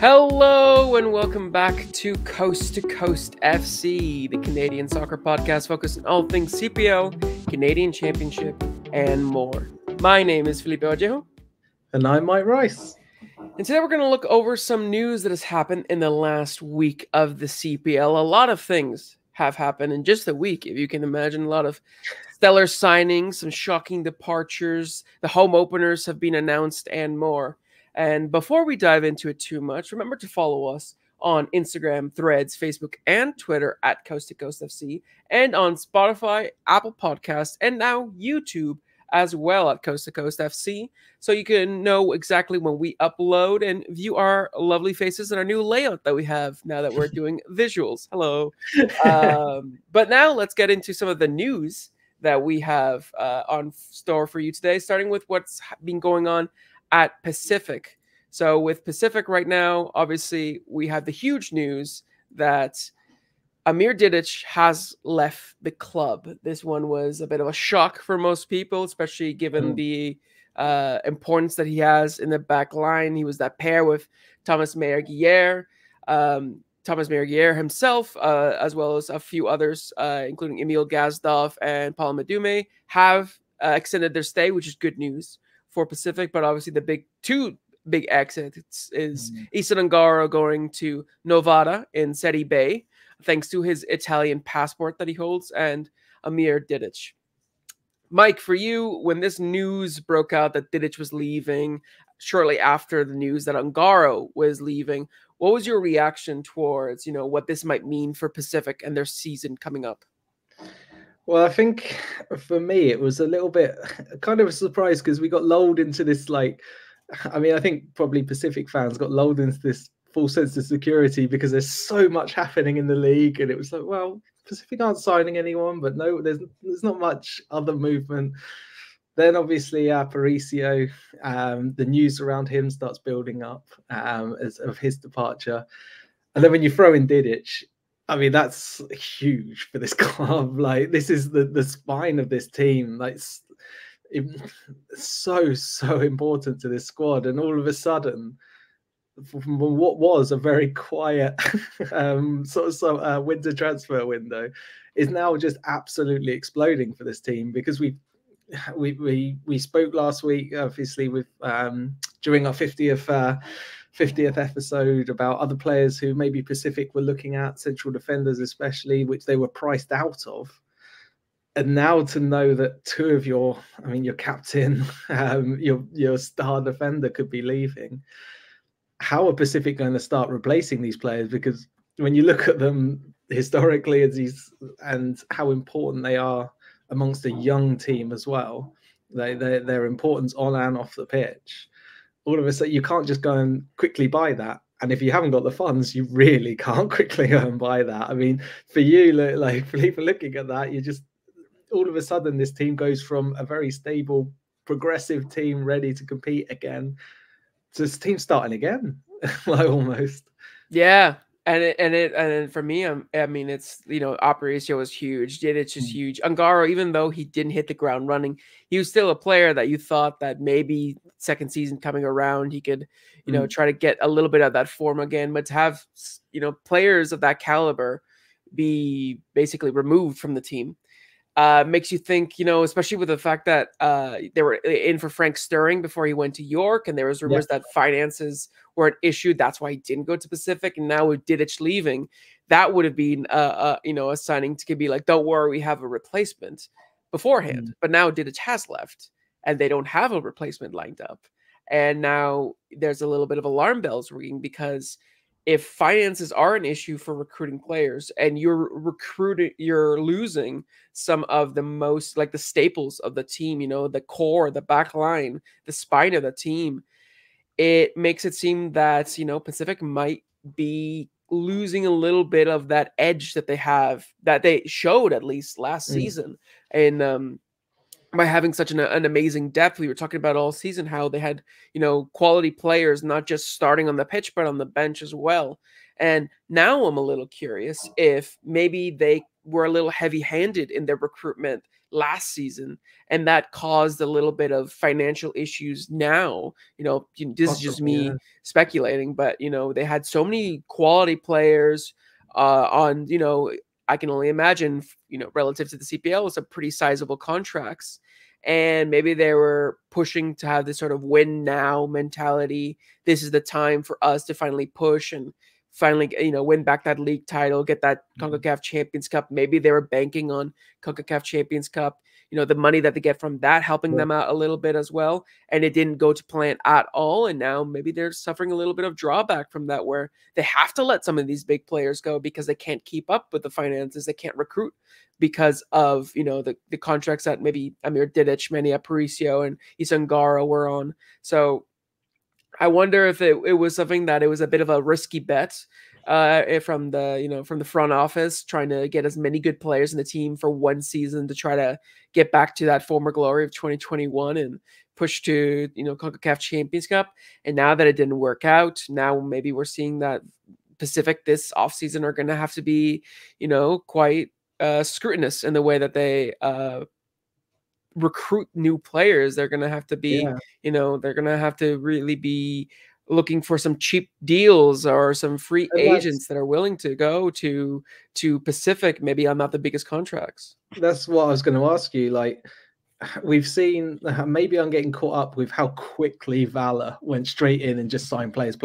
Hello and welcome back to Coast FC, the Canadian soccer podcast focused on all things CPL, Canadian Championship, and more. My name is Felipe Ojeho. And I'm Mike Rice. And today we're going to look over some news that has happened in the last week of the CPL. A lot of things have happened in just a week, if you can imagine. A lot of stellar signings, some shocking departures, the home openers have been announced, and more. And before we dive into it too much, remember to follow us on Instagram, Threads, Facebook, and Twitter at Coast to Coast FC, and on Spotify, Apple Podcasts, and now YouTube as well at Coast to Coast FC, so you can know exactly when we upload and view our lovely faces and our new layout that we have now that we're doing visuals. Hello. But now let's get into some of the news that we have on store for you today, starting with what's been going on at Pacific. So with Pacific right now, obviously we have the huge news that Amer Didic has left the club. This one was a bit of a shock for most people, especially given the importance that he has in the back line. He was that pair with Thomas Meyer-Guier, himself, as well as a few others, including Emil Gazdov and Paul Madume, have extended their stay, which is good news for Pacific. But obviously the two big exits is Isan Ungaro going to Novara in Serie B, thanks to his Italian passport that he holds, and Amer Didic. Mike, for you, when this news broke out that Didic was leaving, shortly after the news that Ungaro was leaving, what was your reaction towards, what this might mean for Pacific and their season coming up? Well, I think for me, it was a little bit kind of a surprise because we got lulled into this, I think probably Pacific fans got lulled into this full sense of security because there's so much happening in the league. And it was like, well, Pacific aren't signing anyone, but no, there's not much other movement. Then obviously Aparicio, the news around him starts building up of his departure. And then when you throw in Didic, I mean, that's huge for this club. This is the spine of this team. It's so important to this squad. And all of a sudden, from what was a very quiet winter transfer window, is now just absolutely exploding for this team, because we spoke last week, obviously, with during our 50th episode, about other players who maybe Pacific were looking at, central defenders especially, which they were priced out of. And now to know that two of your captain, your star defender could be leaving. How are Pacific going to start replacing these players? Because when you look at them historically and how important they are amongst a young team as well, their importance on and off the pitch, all of a sudden you can't just go and quickly buy that. And if you haven't got the funds, you really can't quickly go and buy that. I mean, for you, for people looking at that, you just, all of a sudden this team goes from a very stable, progressive team ready to compete again to this team starting again, almost. Yeah. And for me, I mean, it's, Aparicio was huge. Didic is huge. Ungaro, even though he didn't hit the ground running, he was still a player that you thought that maybe second season coming around, he could, try to get a little bit of that form again. But to have, players of that caliber be basically removed from the team, makes you think, especially with the fact that they were in for Frank Stirring before he went to York, and there was rumors that finances were an issue. That's why he didn't go to Pacific. And now with Didic leaving, that would have been a signing to be like, don't worry, we have a replacement beforehand. But now Didic has left, and they don't have a replacement lined up. And now there's a little bit of alarm bells ringing, because if finances are an issue for recruiting players, and you're losing some of the most, the staples of the team, the core, the back line, the spine of the team, it makes it seem that, Pacific might be losing a little bit of that edge that they have, that they showed at least last season. And by having such an amazing depth, we were talking about all season how they had, quality players, not just starting on the pitch, but on the bench as well. And now I'm a little curious if maybe they were a little heavy-handed in their recruitment last season, and that caused a little bit of financial issues now. This is just Possibly, yeah. me speculating, but they had so many quality players on, I can only imagine, relative to the CPL, some pretty sizable contracts. And maybe they were pushing to have this sort of win now mentality. This is the time for us to finally push and finally, win back that league title, get that CONCACAF Champions Cup. Maybe they were banking on CONCACAF Champions Cup, the money that they get from that helping them out a little bit as well. And it didn't go to plan at all. And now maybe they're suffering a little bit of drawback from that, where they have to let some of these big players go because they can't keep up with the finances. They can't recruit because of, the contracts that maybe Amer Didic, Manny Aparicio, and Isangara were on. So I wonder if it was something that it was a bit of a risky bet from the front office, trying to get as many good players in the team for one season to try to get back to that former glory of 2021 and push to, CONCACAF Champions Cup. And now that it didn't work out, now maybe we're seeing that Pacific this offseason are going to have to be, quite scrutinous in the way that they recruit new players. They're going to have to be, they're going to have to really be looking for some cheap deals or some free agents that are willing to go to Pacific, maybe on not the biggest contracts. That's what I was going to ask you. Like, we've seen, maybe I'm getting caught up with how quickly Valour went straight in and just signed players.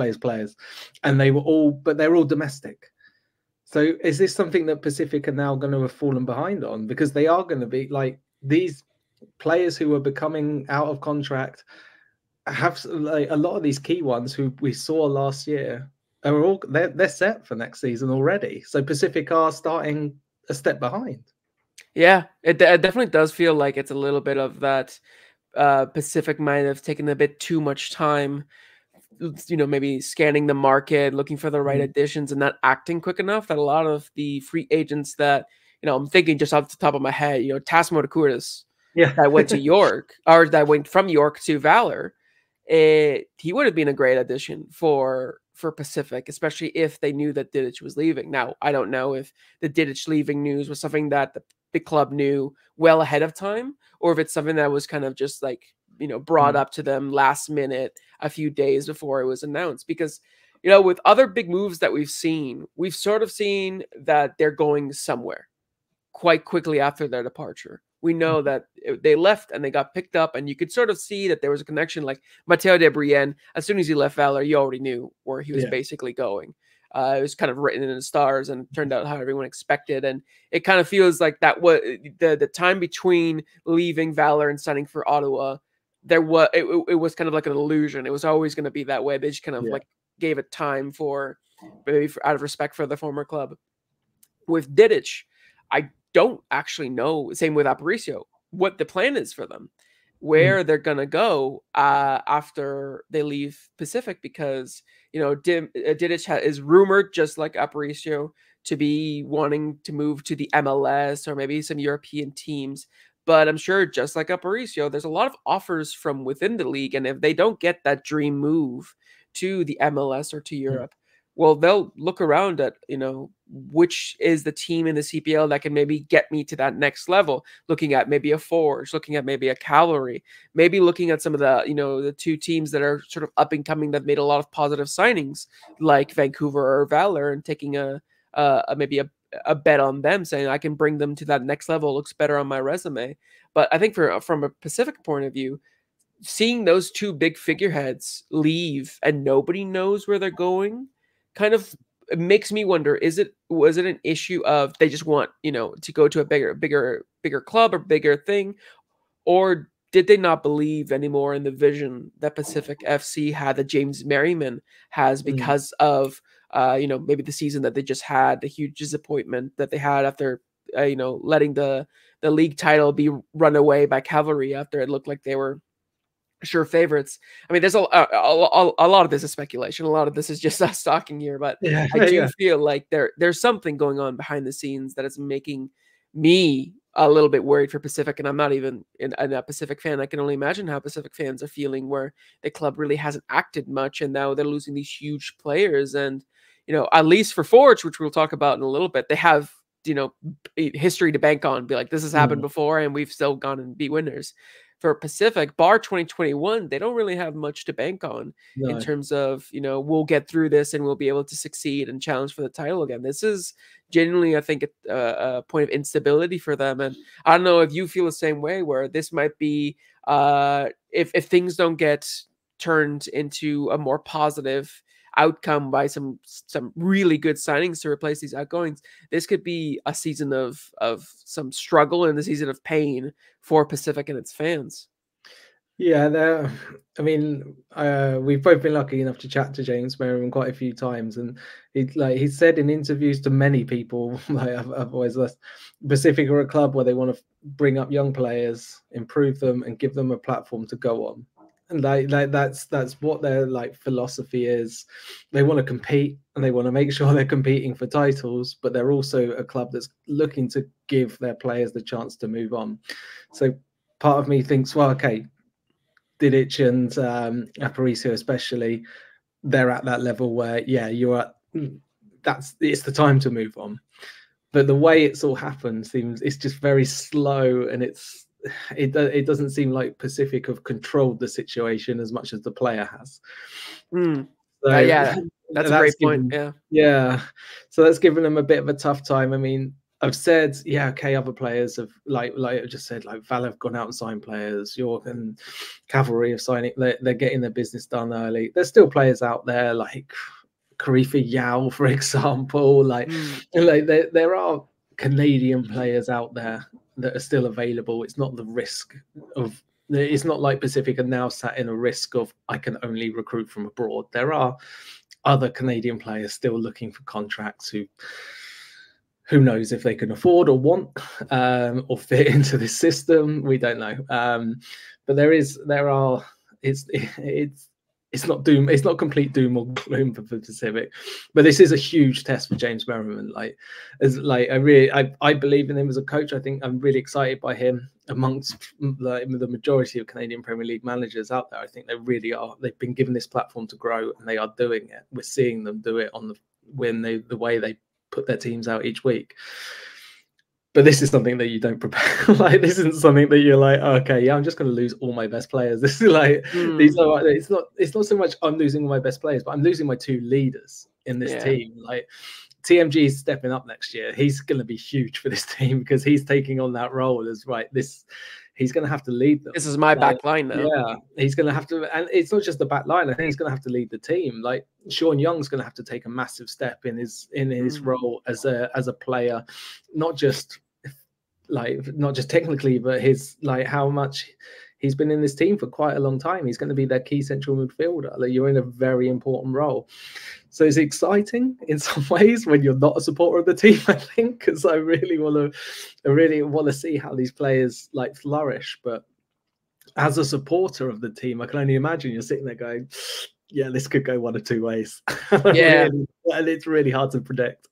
And they're all domestic. So is this something that Pacific are now going to have fallen behind on? Because they are going to be like these players who are becoming out of contract have, like, a lot of these key ones who we saw last year are all they're set for next season already. So Pacific are starting a step behind. Yeah, it definitely does feel like it's a little bit of that. Pacific might have taken a bit too much time, maybe scanning the market, looking for the right additions, and not acting quick enough. That a lot of the free agents that, I'm thinking just off the top of my head, Tasmo Curtis, that went to York, or that went from York to Valour, he would have been a great addition for Pacific, especially if they knew that Didic was leaving. Now, I don't know if the Didic leaving news was something that the club knew well ahead of time, or if it's something that was kind of just like, brought up to them last minute, a few days before it was announced. Because, with other big moves that we've sort of seen that they're going somewhere quite quickly after their departure. We know that they left and they got picked up, and you could sort of see that there was a connection. Like Matteo De Brienne, as soon as he left Valour, you already knew where he was basically going. It was kind of written in the stars and turned out how everyone expected. And it kind of feels like that was the time between leaving Valour and signing for Ottawa. It was kind of like an illusion. It was always going to be that way. They just kind of like gave it time for out of respect for the former club. With Didic, I don't actually know, same with Aparicio, what the plan is for them, where they're going to go after they leave Pacific, because, Didic is rumored, just like Aparicio, to be wanting to move to the MLS or maybe some European teams. But I'm sure, just like Aparicio, there's a lot of offers from within the league. And if they don't get that dream move to the MLS or to Europe, well, they'll look around at, which is the team in the CPL that can maybe get me to that next level, looking at maybe a Forge, looking at maybe a Cavalry, maybe looking at some of the, the two teams that are sort of up and coming that made a lot of positive signings, like Vancouver or Valour, and taking maybe a bet on them, saying I can bring them to that next level, looks better on my resume. But I think from a Pacific point of view, seeing those two big figureheads leave and nobody knows where they're going, kind of makes me wonder, was it an issue of they just want, to go to a bigger club or bigger thing, or did they not believe anymore in the vision that Pacific FC had, that James Merriman has, because of maybe the season that they just had, the huge disappointment that they had after letting the league title be run away by Cavalry after it looked like they were sure favorites. I mean, there's a lot of this is speculation. A lot of this is just us talking here, but I do feel like there's something going on behind the scenes that is making me a little bit worried for Pacific. And I'm not even a Pacific fan. I can only imagine how Pacific fans are feeling, where the club really hasn't acted much, and now they're losing these huge players. And you know, at least for Forge, which we'll talk about in a little bit, they have, you know, history to bank on, be like, this has happened before and we've still gone and beat winners. For Pacific, bar 2021, they don't really have much to bank on in terms of, you know, we'll get through this and we'll be able to succeed and challenge for the title again. This is genuinely, I think, a point of instability for them. And I don't know if you feel the same way, where this might be, if things don't get turned into a more positive outcome by some really good signings to replace these outgoings, this could be a season of some struggle and a season of pain for Pacific and its fans. Yeah, I mean, we've both been lucky enough to chat to James Merriman quite a few times, and he said in interviews to many people, like I've always listened, Pacific are a club where they want to bring up young players, improve them, and give them a platform to go on. And like that's what their like philosophy is. They want to compete and they want to make sure they're competing for titles, but they're also a club that's looking to give their players the chance to move on. So part of me thinks, well, okay, Didic and Aparicio especially, they're at that level where, yeah, it's the time to move on. But the way it's all happened it's just very slow, and it doesn't seem like Pacific have controlled the situation as much as the player has. So, yeah, that's a great point. Yeah. So that's given them a bit of a tough time. I mean, I've said, yeah, okay, other players have, like I just said, like Valour have gone out and signed players. York and Cavalry have signed it. They're getting their business done early. There's still players out there like Karifa Yao, for example. Like there are Canadian players out there that are still available. It's not the risk of. It's not like Pacific are now sat in a risk of I can only recruit from abroad. There are other Canadian players still looking for contracts who knows if they can afford or want or fit into this system. We don't know. But it's not doom. It's not complete doom or gloom for Pacific, but this is a huge test for James Merriman. I believe in him as a coach. I think I'm really excited by him amongst the majority of Canadian Premier League managers out there. I think they really are. They've been given this platform to grow, and they are doing it. We're seeing them do it on the way they put their teams out each week. But this is something that you don't prepare. Like, this isn't something that you're like, okay, yeah, I'm just going to lose all my best players. This is like, these are. It's not so much I'm losing all my best players, but I'm losing my two leaders in this team. Like, TMG is stepping up next year. He's going to be huge for this team because he's taking on that role as he's going to have to lead them. This is my back line now. Yeah, he's going to have to, and it's not just the back line. I think he's going to have to lead the team. Like, Sean Young's going to have to take a massive step in his role as a player, not just technically, but how much he's been in this team for quite a long time. He's going to be their key central midfielder. Like, you're in a very important role. So it's exciting in some ways when you're not a supporter of the team, I think, because I really want to see how these players like flourish. But as a supporter of the team, I can only imagine you're sitting there going, yeah, this could go one of two ways. Yeah. And it's really hard to predict.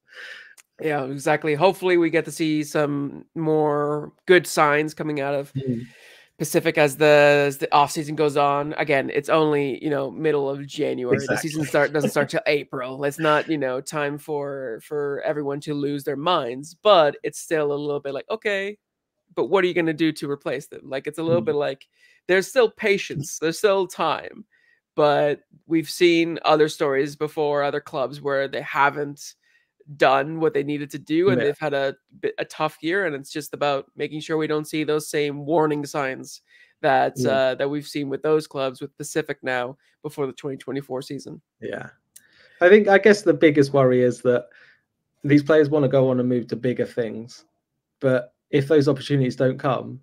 Yeah, exactly. Hopefully we get to see some more good signs coming out of Pacific as the off season goes on. Again, it's only, middle of January. Exactly. The season doesn't start till April. It's not, time for everyone to lose their minds, but it's still a little bit like, okay, but what are you going to do to replace them? Like, it's a little bit like there's still patience, there's still time, but we've seen other stories before, other clubs where they haven't done what they needed to do, and they've had a tough year, and it's just about making sure we don't see those same warning signs that that we've seen with those clubs with Pacific now before the 2024 season. Yeah, I guess the biggest worry is that these players want to go on and move to bigger things, but if those opportunities don't come,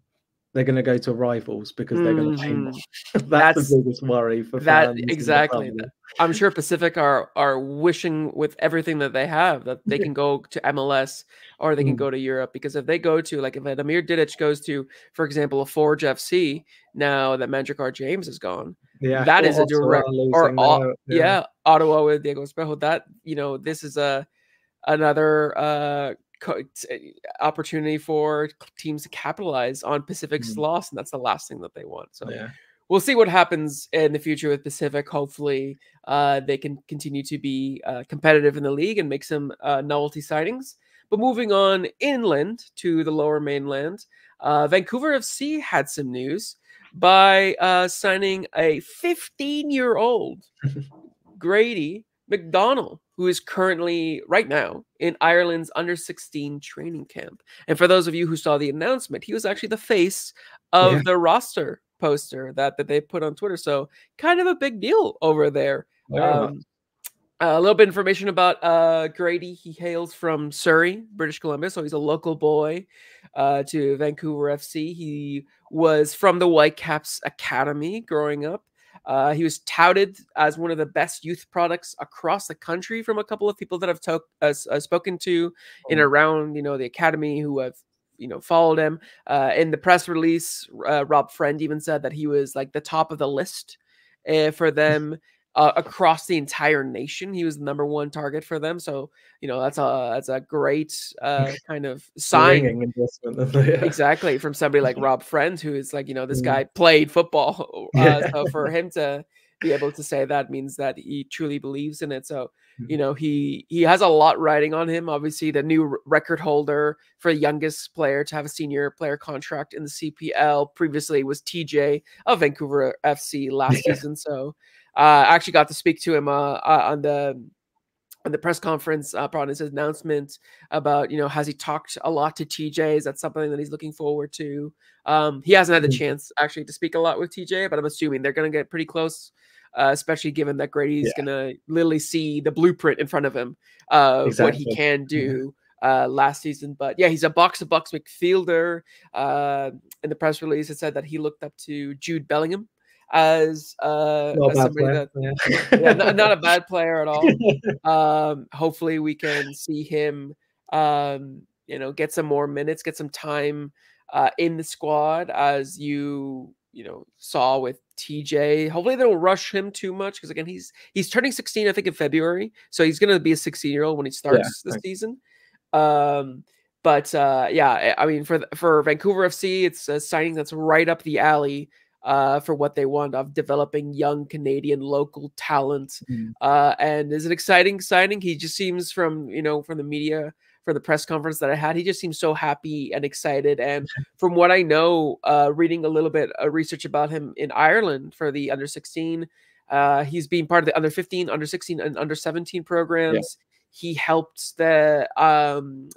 they're going to go to rivals because they're going to pay more. That's the biggest worry for fans. Exactly. I'm sure Pacific are wishing with everything that they have that they can go to MLS or they can go to Europe, because if they go to, like, if an Amer Didic goes to, for example, a Forge FC, now that Mandrakar James is gone, that is a direct, Ottawa with Diego Espejo, that, this is another opportunity for teams to capitalize on Pacific's loss, and that's the last thing that they want. So we'll see what happens in the future with Pacific. Hopefully, they can continue to be competitive in the league and make some novelty signings. But moving on inland to the lower mainland, Vancouver FC had some news by signing a 15-year-old Grady McDonald, who is currently, right now, in Ireland's under-16 training camp. And for those of you who saw the announcement, he was actually the face of the roster poster that they put on Twitter. So kind of a big deal over there. A little bit of information about Grady. He hails from Surrey, British Columbia, so he's a local boy to Vancouver FC. He was from the Whitecaps Academy growing up. He was touted as one of the best youth products across the country from a couple of people that I've spoken to in around, the academy who have, followed him. In the press release, Rob Friend even said that he was like the top of the list for them. Across the entire nation, he was the #1 target for them. So, that's a great kind of sign. Exactly, from somebody like Rob Friend, who is like, this guy played football. So for him to be able to say that means that he truly believes in it. So, he has a lot riding on him. Obviously, the new record holder for youngest player to have a senior player contract in the CPL previously was TJ of Vancouver FC last season. So I actually got to speak to him on the press conference on his announcement about, has he talked a lot to TJ? Is that something that he's looking forward to? He hasn't had the chance actually to speak a lot with TJ, but I'm assuming they're going to get pretty close, especially given that Grady's going to literally see the blueprint in front of him of what he can do last season. But yeah, he's a box-to-box midfielder. In the press release, it said that he looked up to Jude Bellingham as somebody that not a bad player at all. Hopefully we can see him get some more minutes, get some time in the squad, as you saw with TJ. Hopefully they don't rush him too much, because again, he's turning 16 I think in February, so he's going to be a 16-year-old when he starts the season. But I mean, for Vancouver FC, it's a signing that's right up the alley for what they want of developing young Canadian local talent. And is an exciting signing. He just seems from the media, for the press conference that I had, he just seems so happy and excited. And from what I know, reading a little bit of research about him in Ireland for the under-16, he's been part of the under-15, under-16, and under-17 programs. He helped the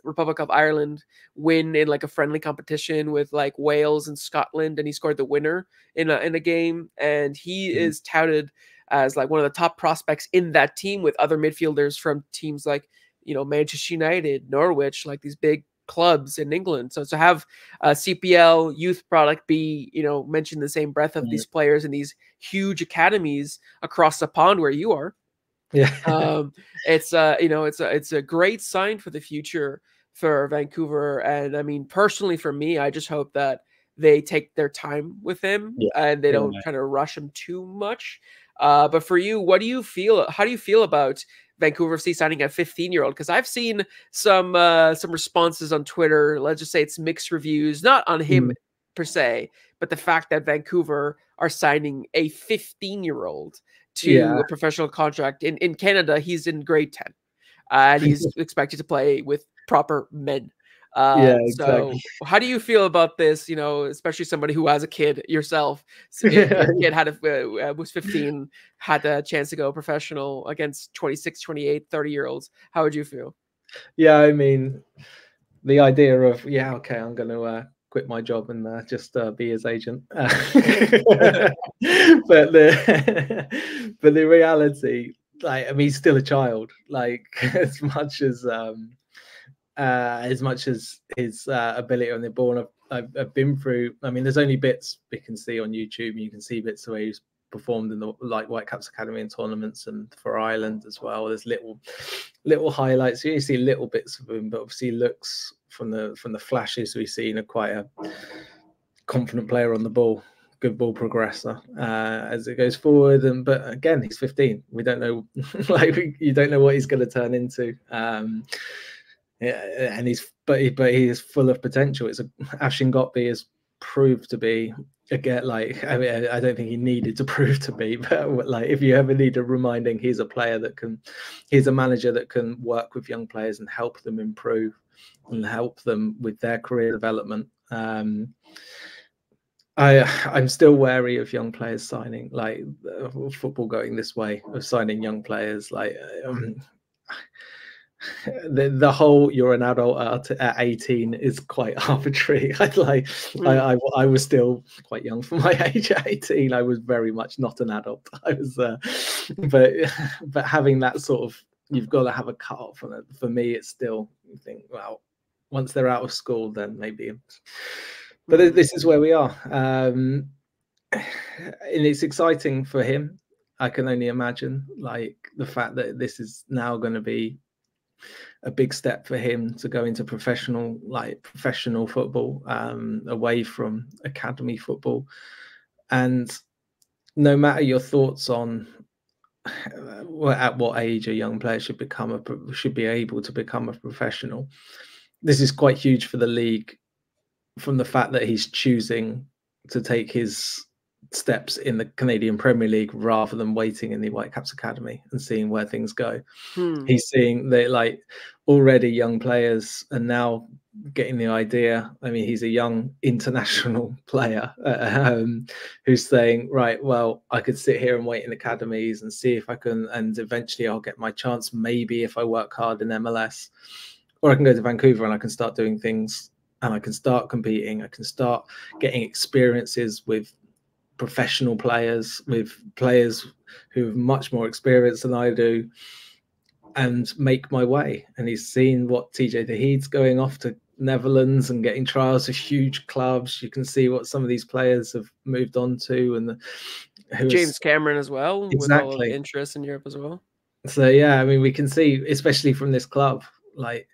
Republic of Ireland win in like a friendly competition with like Wales and Scotland, and he scored the winner in a game. And he is touted as like one of the top prospects in that team, with other midfielders from teams like Manchester United, Norwich, like these big clubs in England. So to have a CPL youth product be mentioned in the same breath of these players in these huge academies across the pond where you are. It's a great sign for the future for Vancouver. And I mean, personally for me, I just hope that they take their time with him and they don't kind of rush him too much. But for you, how do you feel about Vancouver FC signing a 15-year-old? Because I've seen some responses on Twitter. Let's just say it's mixed reviews, not on him per se, but the fact that Vancouver are signing a 15-year-old to a professional contract. In Canada, he's in grade 10, and he's expected to play with proper men. So how do you feel about this? Especially somebody who has a kid yourself. So if your kid was 15, had the chance to go professional against 26, 28, 30-year-olds. How would you feel? Yeah, I mean, the idea of I'm going to quit my job and just be his agent. But the reality, like, I mean, he's still a child. Like, as much as his ability on the ball, I've been through. I mean, there's only bits we can see on YouTube. You can see bits where he's performed in the Whitecaps Academy and tournaments, and for Ireland as well. There's little highlights. You see little bits of him, but obviously looks from the flashes we've seen quite a confident player on the ball, good ball progressor as it goes forward. But again, he's 15. We don't know, you don't know what he's going to turn into. And he is full of potential. Afshin Gotbi has proved to be again, like, I mean, I don't think he needed to prove to me, but like, if you ever need a reminding, he's a player that can, he's a manager that can work with young players and help them improve and help them with their career development. I'm still wary of young players signing, like football going this way of signing young players. Like the whole "you're an adult at 18" is quite arbitrary. I was still quite young for my age at 18. I was very much not an adult. I was, but having that sort of, you've got to have a cut off on it. For me, it's still, you think, well, once they're out of school, then maybe. But this is where we are, and it's exciting for him. I can only imagine, like, the fact that this is now going to be a big step for him to go into professional football, away from academy football. And no matter your thoughts on at what age a young player should be able to become a professional, this is quite huge for the league, from the fact that he's choosing to take his steps in the Canadian Premier League rather than waiting in the Whitecaps Academy and seeing where things go. He's seeing that, like, already young players are now getting the idea. I mean, he's a young international player who's saying, right, well, I could sit here and wait in academies and see if I can, and eventually I'll get my chance, maybe if I work hard in MLS, or I can go to Vancouver and I can start doing things, and I can start competing. I can start getting experiences with professional players, with players who have much more experience than I do, and make my way. And he's seen what TJ Tahid's going off to Netherlands and getting trials with huge clubs. You can see what some of these players have moved on to, and James Cameron as well, with all of the interest in Europe as well. So yeah, I mean, we can see, especially from this club, like,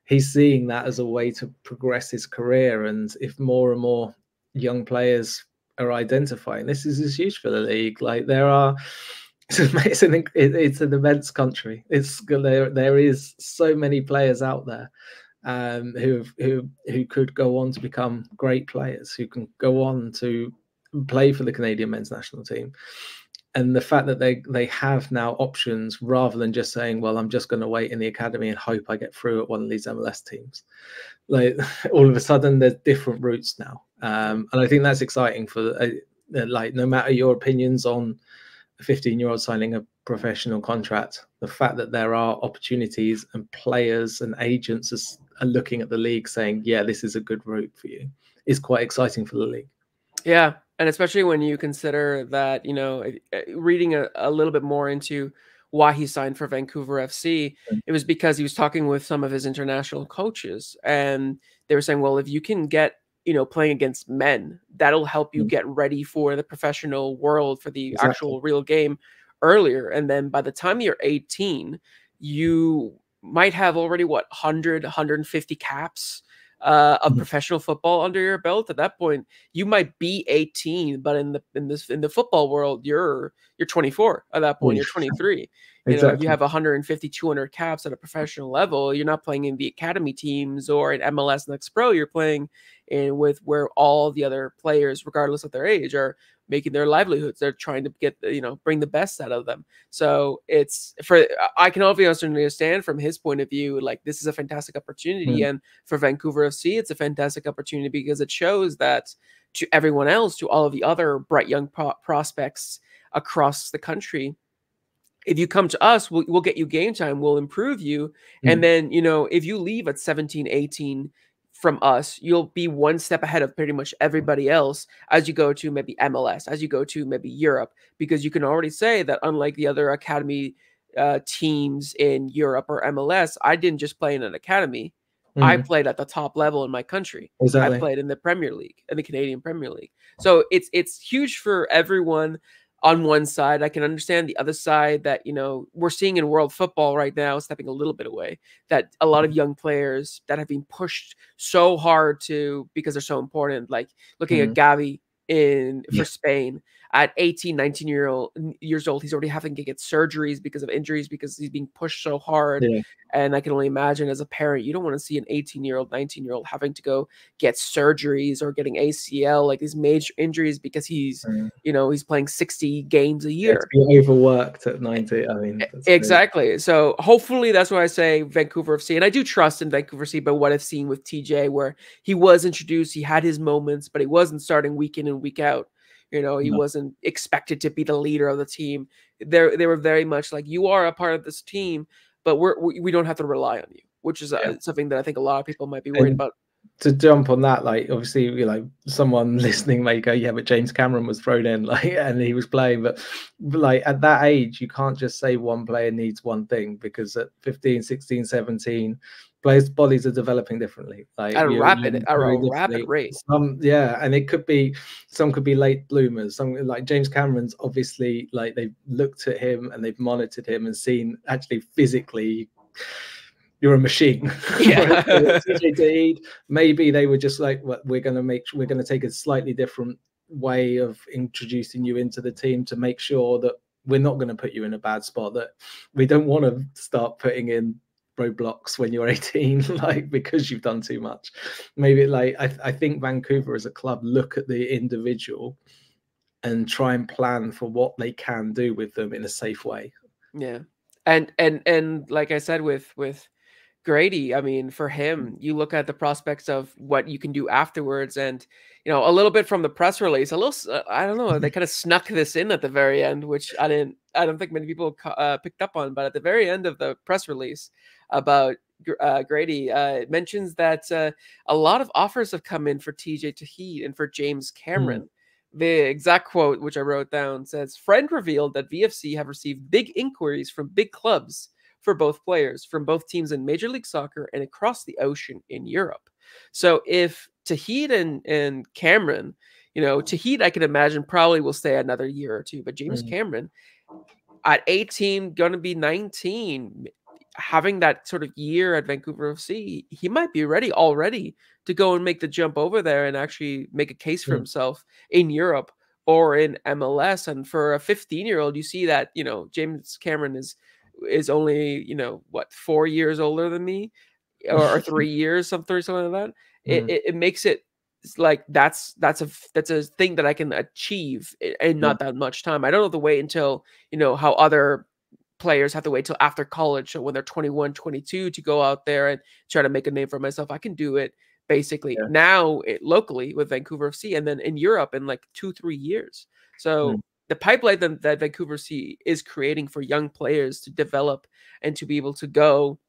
he's seeing that as a way to progress his career. And if more and more young players are identifying this, is huge for the league. Like, it's an immense country. There is so many players out there who could go on to become great players, who can go on to play for the Canadian men's national team. And the fact that they have now options, rather than just saying, well, I'm just going to wait in the academy and hope I get through at one of these MLS teams. Like, all of a sudden there's different routes now. And I think that's exciting for, like, no matter your opinions on a 15-year-old signing a professional contract, the fact that there are opportunities and players and agents are looking at the league saying, yeah, this is a good route for you, is quite exciting for the league. Yeah. And especially when you consider that, you know, reading a little bit more into why he signed for Vancouver FC, it was because he was talking with some of his international coaches, and they were saying, well, if you can get, you know, playing against men, that'll help you get ready for the professional world, for the actual real game earlier. And then by the time you're 18, you might have already 100, 150 caps of professional football under your belt. At that point, you might be 18, but in the football world, you're 24 at that point. You're 23. You know, you have 150, 200 caps at a professional level. You're not playing in the academy teams or in MLS Next Pro. You're playing in with where all the other players, regardless of their age, are making their livelihoods. They're trying to get, you know, bring the best out of them. So I can obviously understand from his point of view, like, this is a fantastic opportunity. And for Vancouver FC, it's a fantastic opportunity because it shows that to everyone else, to all of the other bright young prospects across the country, if you come to us, we'll get you game time, we'll improve you. And then, you know, if you leave at 17, 18 from us, you'll be one step ahead of pretty much everybody else as you go to maybe MLS, as you go to maybe Europe, because you can already say that, unlike the other academy teams in Europe or MLS, I didn't just play in an academy. I played at the top level in my country. I played in the Premier League, in the Canadian Premier League. So it's huge for everyone. On one side, I can understand the other side that, you know, we're seeing in world football right now, stepping a little bit away, that a lot of young players that have been pushed so hard because they're so important, like looking at Gavi for Spain. at 18, 19 years old, he's already having to get surgeries because of injuries, because he's being pushed so hard. Yeah. And I can only imagine, as a parent, you don't want to see an 18-year-old, 19-year-old having to go get surgeries or getting ACL, like these major injuries, because he's, he's playing 60 games a year. To be overworked at 90. I mean, exactly. Crazy. So hopefully that's why I say Vancouver FC. And I do trust in Vancouver FC, but what I've seen with TJ, where he was introduced, he had his moments, but he wasn't starting week in and week out. He wasn't expected to be the leader of the team. They were very much like, you are a part of this team, but we don't have to rely on you, which is something that I think a lot of people might be worried about. To jump on that, like, obviously, someone listening may go, yeah, but James Cameron was thrown in, and he was playing, but like at that age, you can't just say one player needs one thing, because at 15, 16, 17, players' bodies are developing differently, like at a rapid rate. And some could be late bloomers. Some, like James Cameron's, obviously, like, they've looked at him and they've monitored him and seen actually physically, you're a machine. Yeah. Maybe they were just like, well, we're going to take a slightly different way of introducing you into the team to make sure that we're not going to put you in a bad spot, that we don't want to start putting in roadblocks when you're 18, like, because you've done too much. Maybe, like, I think Vancouver as a club look at the individual and try and plan for what they can do with them in a safe way. Yeah. And like I said, with Grady, I mean, for him, you look at the prospects of what you can do afterwards, and a little bit from the press release, I don't know, they kind of snuck this in at the very end, which I don't think many people picked up on, but at the very end of the press release about Grady, it mentions that a lot of offers have come in for TJ Tahid and for James Cameron. The exact quote, which I wrote down, says, "Friend revealed that VFC have received big inquiries from big clubs for both players from both teams in Major League Soccer and across the ocean in Europe." So if Tahid and Cameron, Tahid, I can imagine probably will stay another year or two, but James Cameron at 18, going to be 19, having that sort of year at Vancouver FC, he might be ready already to go and make the jump over there and actually make a case for himself in Europe or in MLS. And for a 15-year-old, you see that, James Cameron is only, 4 years older than me, or 3 years, something like that. It makes it like that's a thing that I can achieve in not that much time. I don't have to wait until, how other players have to wait till after college, so when they're 21, 22, to go out there and try to make a name for myself. I can do it basically now locally with Vancouver FC, and then in Europe in like 2-3 years. So the pipeline that Vancouver FC is creating for young players to develop and to be able to go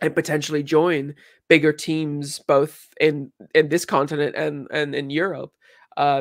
and potentially join bigger teams both in this continent and in Europe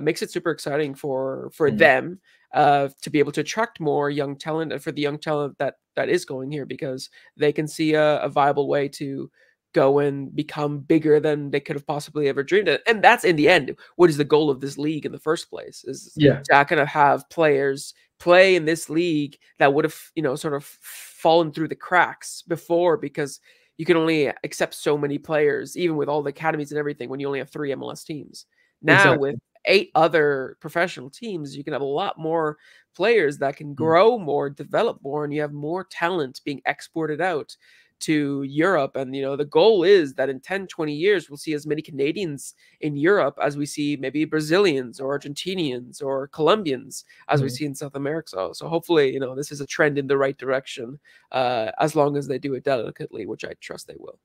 makes it super exciting for them to be able to attract more young talent, and for the young talent that is going here, because they can see a viable way to go and become bigger than they could have possibly ever dreamed of. And that's, in the end, what is the goal of this league in the first place, is to kind of have players play in this league that would have, sort of fallen through the cracks before, because you can only accept so many players, even with all the academies and everything, when you only have 3 MLS teams. Now with 8 other professional teams, you can have a lot more players that can grow more, develop more, and you have more talent being exported out to Europe. And the goal is that in 10-20 years we'll see as many Canadians in Europe as we see maybe Brazilians or Argentinians or Colombians as we see in South America. So hopefully this is a trend in the right direction, as long as they do it delicately, which I trust they will.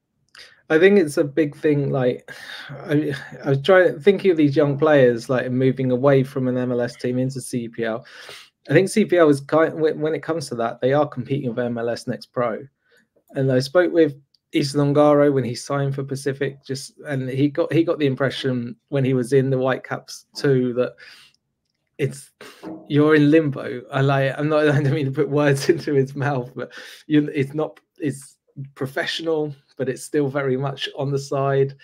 I think it's a big thing. Like, I was thinking of these young players, like, moving away from an MLS team into CPL. I think CPL is when it comes to that, they are competing with MLS Next Pro. And I spoke with Ethan Ongaro when he signed for Pacific, and he got the impression when he was in the Whitecaps too, that you're in limbo. I don't mean to put words into his mouth, but it's professional, but it's still very much on the side.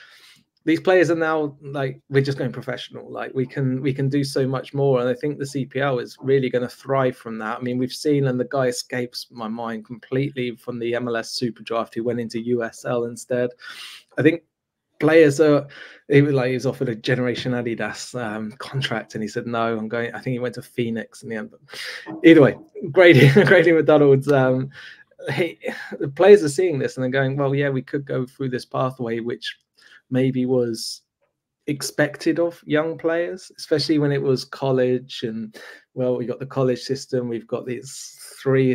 These players are now like, we're just going professional. Like, we can do so much more. And I think the CPL is really going to thrive from that. I mean, we've seen, and the guy escapes my mind completely, from the MLS Super Draft, who went into USL instead. I think players are. He was offered a Generation Adidas contract, and he said no. I'm going. I think he went to Phoenix in the end. But either way, Grady McDonald's. The players are seeing this and they're going, well, yeah, we could go through this pathway, which maybe was expected of young players, especially when it was college. And well, we got the college system. We've got these three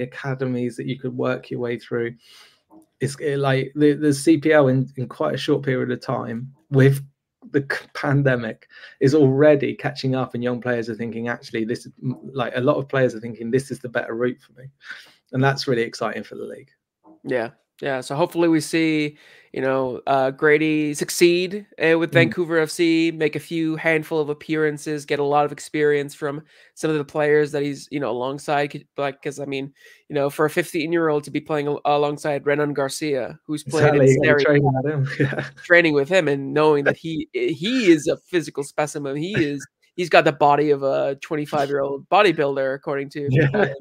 academies that you could work your way through. It's like the CPL in quite a short period of time with the pandemic is already catching up, and young players are thinking, actually, this is like a lot of players are thinking this is the better route for me, and that's really exciting for the league. Yeah. So hopefully we see, Grady succeed with Vancouver FC, make a few handful of appearances, get a lot of experience from some of the players that he's, alongside. Like, because I mean, for a 15-year-old to be playing alongside Renan Garcia, who's played in Serie A, training with him, and knowing that he is a physical specimen. He's got the body of a 25-year-old bodybuilder, according to people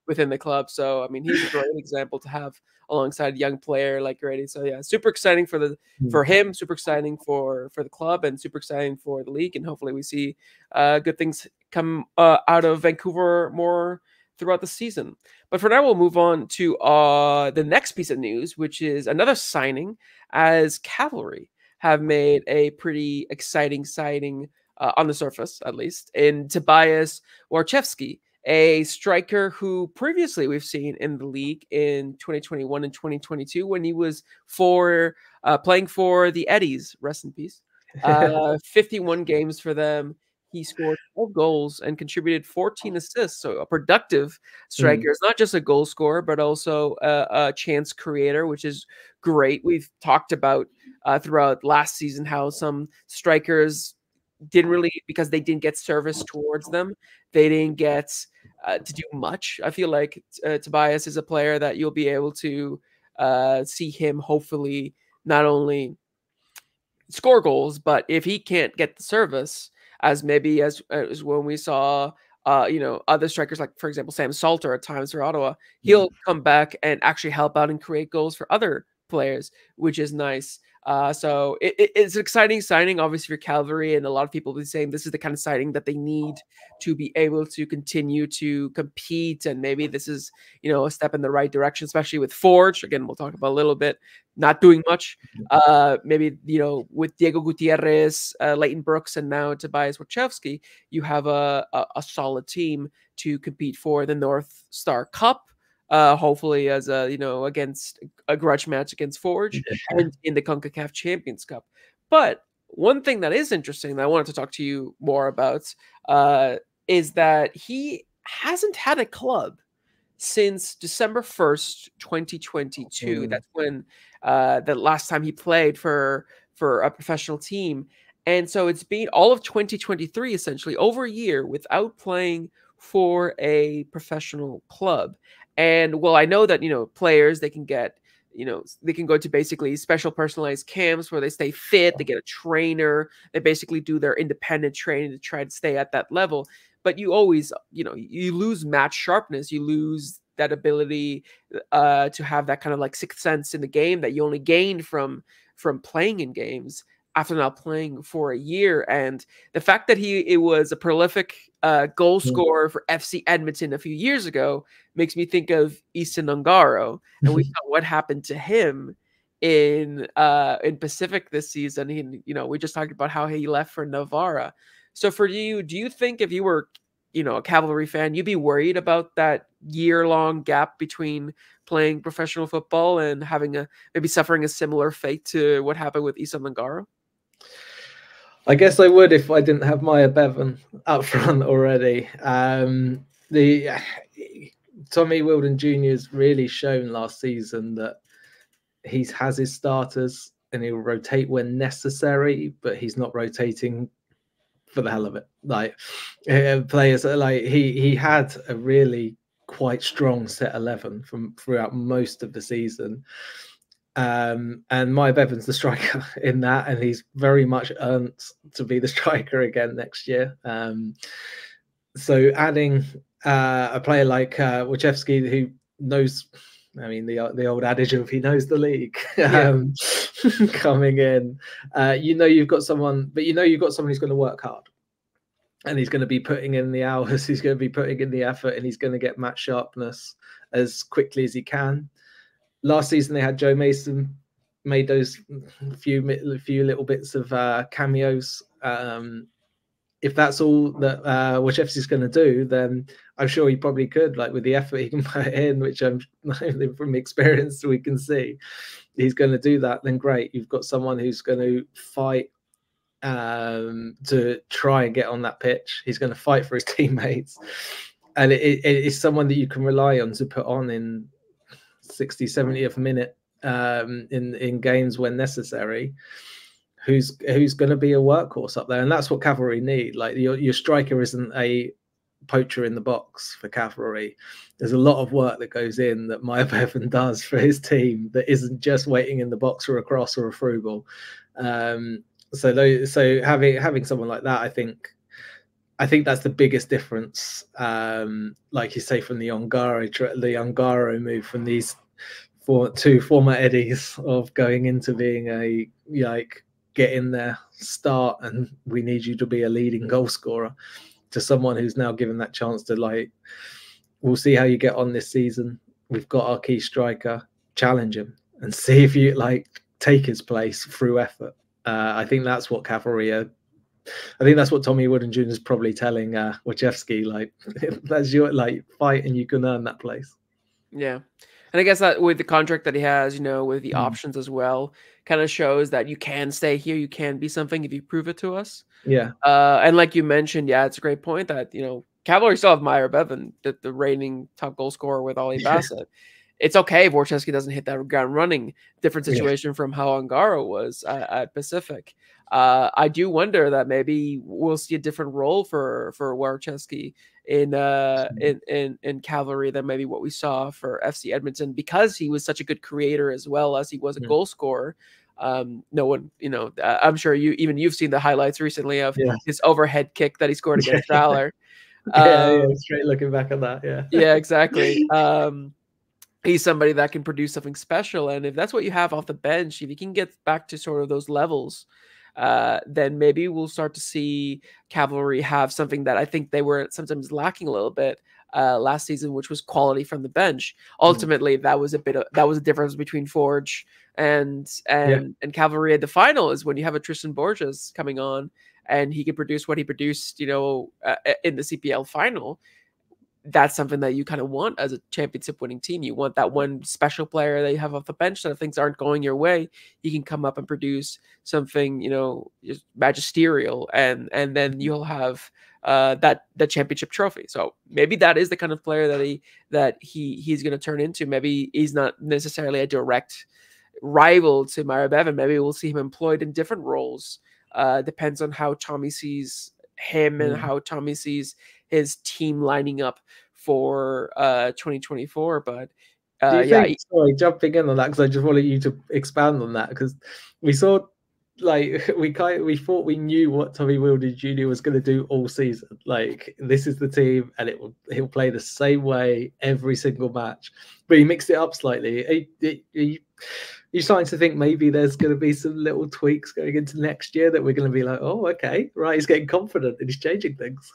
within the club. So I mean, he's a great example to have alongside a young player like Grady. So yeah, super exciting for him, super exciting for the club, and super exciting for the league. And hopefully we see good things come out of Vancouver more throughout the season. But for now, we'll move on to the next piece of news, which is another signing, as Cavalry have made a pretty exciting signing on the surface, at least, in Tobias Warschewski, a striker who previously we've seen in the league in 2021 and 2022 when he was playing for the Eddies, rest in peace. 51 games for them. He scored 12 goals and contributed 14 assists. So a productive striker. It's not just a goal scorer, but also a chance creator, which is great. We've talked about throughout last season how some strikers didn't really, because they didn't get service towards them, they didn't get to do much. I feel like Tobias is a player that you'll be able to see him hopefully not only score goals, but if he can't get the service, as maybe as when we saw other strikers, like for example Sam Salter at times for Ottawa, he'll come back and actually help out and create goals for other players, which is nice. So it's an exciting signing, obviously, for Cavalry, and a lot of people will be saying this is the kind of signing that they need to be able to continue to compete, and maybe this is a step in the right direction, especially with Forge. Again, we'll talk about a little bit not doing much. Maybe with Diego Gutierrez, Leighton Brooks, and now Tobias Warschewski, you have a solid team to compete for the North Star Cup. Hopefully as against a grudge match against Forge and in the CONCACAF Champions Cup. But one thing that is interesting that I wanted to talk to you more about is that he hasn't had a club since December 1st, 2022. That's when the last time he played for a professional team. And so it's been all of 2023, essentially over a year without playing for a professional club. And well, I know that, players, they can get, they can go to basically special personalized camps where they stay fit, they get a trainer, they basically do their independent training to try to stay at that level. But you always, you lose match sharpness, you lose that ability to have that kind of like sixth sense in the game that you only gained from playing in games after not playing for a year. And the fact that it was a prolific goal scorer for FC Edmonton a few years ago makes me think of Easton Ongaro, and we saw what happened to him in Pacific this season. We just talked about how he left for Navarra. So for you, do you think if you were a Cavalry fan, you'd be worried about that year-long gap between playing professional football and having maybe suffering a similar fate to what happened with Easton Ongaro? I guess I would if I didn't have Maya Bevan up front already. The Tommy Wilden Jr. has really shown last season that he has his starters and he'll rotate when necessary, but he's not rotating for the hell of it. Like players, like he had a really quite strong set 11 from throughout most of the season. And Maya Bevan's the striker in that, and he's very much earned to be the striker again next year. So adding a player like Warschewski, who knows I mean, the old adage of he knows the league. Yeah. Coming in, you've got someone, but you've got someone who's going to work hard, and he's going to be putting in the hours, he's going to be putting in the effort, and he's going to get match sharpness as quickly as he can. Last season they had Joe Mason, made those few little bits of cameos. If that's all that Warschewski's going to do, then I'm sure he probably could, like with the effort he can put in, which I'm from experience we can see he's going to do that. Then great, you've got someone who's going to fight to try and get on that pitch. He's going to fight for his teammates, and it is someone that you can rely on to put on in 60, 70th minute in games when necessary. Who's going to be a workhorse up there, and that's what Cavalry need. Like your striker isn't a poacher in the box for Cavalry. There's a lot of work that goes in that Amer Didic does for his team that isn't just waiting in the box for a cross or a through ball. So having someone like that, I think that's the biggest difference. Like you say, from the Ongaro move, from these two former Eddies of going into being a get in there, start, and we need you to be a leading goal scorer, to someone who's now given that chance to we'll see how you get on this season. We've got our key striker, challenge him and see if you take his place through effort. I think that's what Cavalry are. I think that's what Tommy Wooden Jr. is probably telling Warschewski, that's your fight and you can earn that place. Yeah. And I guess that with the contract that he has, with the options as well, kind of shows that you can stay here, you can be something if you prove it to us. Yeah. And like you mentioned, it's a great point that, Cavalry still have Amer Didic, the reigning top goal scorer with Ali Bassett. It's okay if Warschewski doesn't hit that ground running. Different situation from how Ongaro was at Pacific. I do wonder that maybe we'll see a different role for Warschewski in Cavalry than maybe what we saw for FC Edmonton, because he was such a good creator as well as he was a goal scorer. No one, I'm sure you've seen the highlights recently of his overhead kick that he scored against Valour. Straight looking back at that. Yeah, exactly. He's somebody that can produce something special, and if that's what you have off the bench, if you can get back to sort of those levels, then maybe we'll start to see Cavalry have something that I think they were sometimes lacking a little bit last season, which was quality from the bench. Ultimately, that was a difference between Forge and Cavalry at the final, is when you have a Tristan Borges coming on and he can produce what he produced, in the CPL final. That's something that you kind of want as a championship winning team. You want that one special player that you have off the bench that if things aren't going your way, he can come up and produce something, just magisterial, and then you'll have the championship trophy. So maybe that is the kind of player that he's going to turn into. Maybe he's not necessarily a direct rival to Amer Didic. Maybe we'll see him employed in different roles. Depends on how Tommy sees him and how Tommy sees his team lining up for 2024. But do you think, sorry, jumping in on that, because I just wanted you to expand on that, because we saw, we thought we knew what Tommy Wooden Jr. was going to do all season. This is the team, and he'll play the same way every single match. But he mixed it up slightly. You're starting to think maybe there's going to be some little tweaks going into next year that we're going to be like, oh, okay, right, he's getting confident and he's changing things.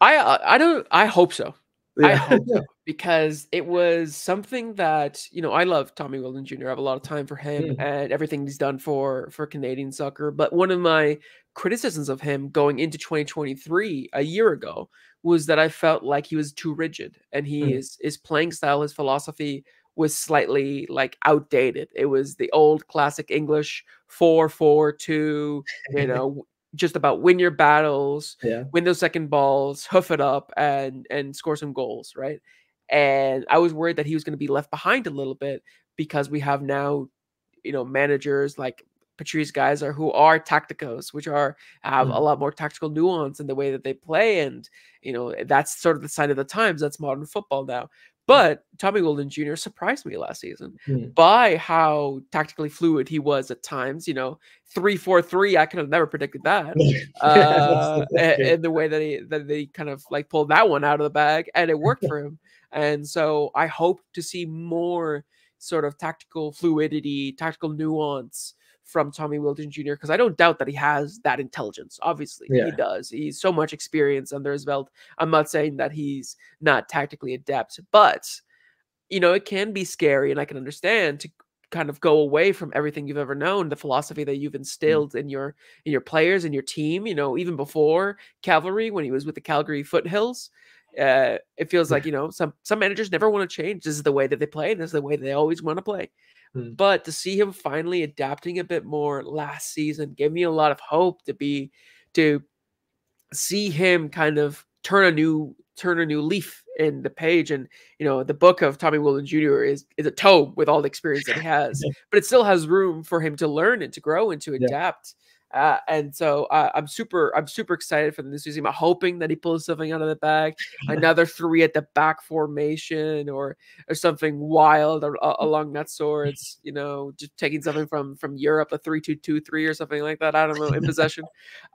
I hope so. Yeah. I hope so, because it was something that, I love Tommy Wooden Jr. I have a lot of time for him and everything he's done for Canadian soccer. But one of my criticisms of him going into 2023 a year ago was that I felt like he was too rigid, and his playing style, his philosophy was slightly outdated. It was the old classic English 4-4-2, just about win your battles, win those second balls, hoof it up, and score some goals, right? And I was worried that he was going to be left behind a little bit, because we have now, managers like Patrice Geyser who are tacticos, which have a lot more tactical nuance in the way that they play, and that's sort of the sign of the times. That's modern football now. But Tommy Wooden Jr. surprised me last season by how tactically fluid he was at times. 3-4-3, I could have never predicted that. And the way that they kind of pulled that one out of the bag, and it worked for him. And so I hope to see more sort of tactical fluidity, tactical nuance from Tommy Wilton Jr. because I don't doubt that he has that intelligence. Obviously, he does. He's so much experience under his belt. I'm not saying that he's not tactically adept, but it can be scary, and I can understand to kind of go away from everything you've ever known, the philosophy that you've instilled in your players and your team. Even before Cavalry, when he was with the Calgary Foothills. It feels like some managers never want to change. This is the way that they play. This is the way they always want to play. But to see him finally adapting a bit more last season gave me a lot of hope to see him kind of turn a new leaf in the page. And the book of Tommy Wilton Jr. is a tome with all the experience that he has, but it still has room for him to learn and to grow and to adapt. And so I'm super excited for the new season. I'm hoping that he pulls something out of the bag, another 3 at the back formation or something wild along that sorts. Just taking something from Europe, a 3-2-2-3 or something like that. I don't know, in possession.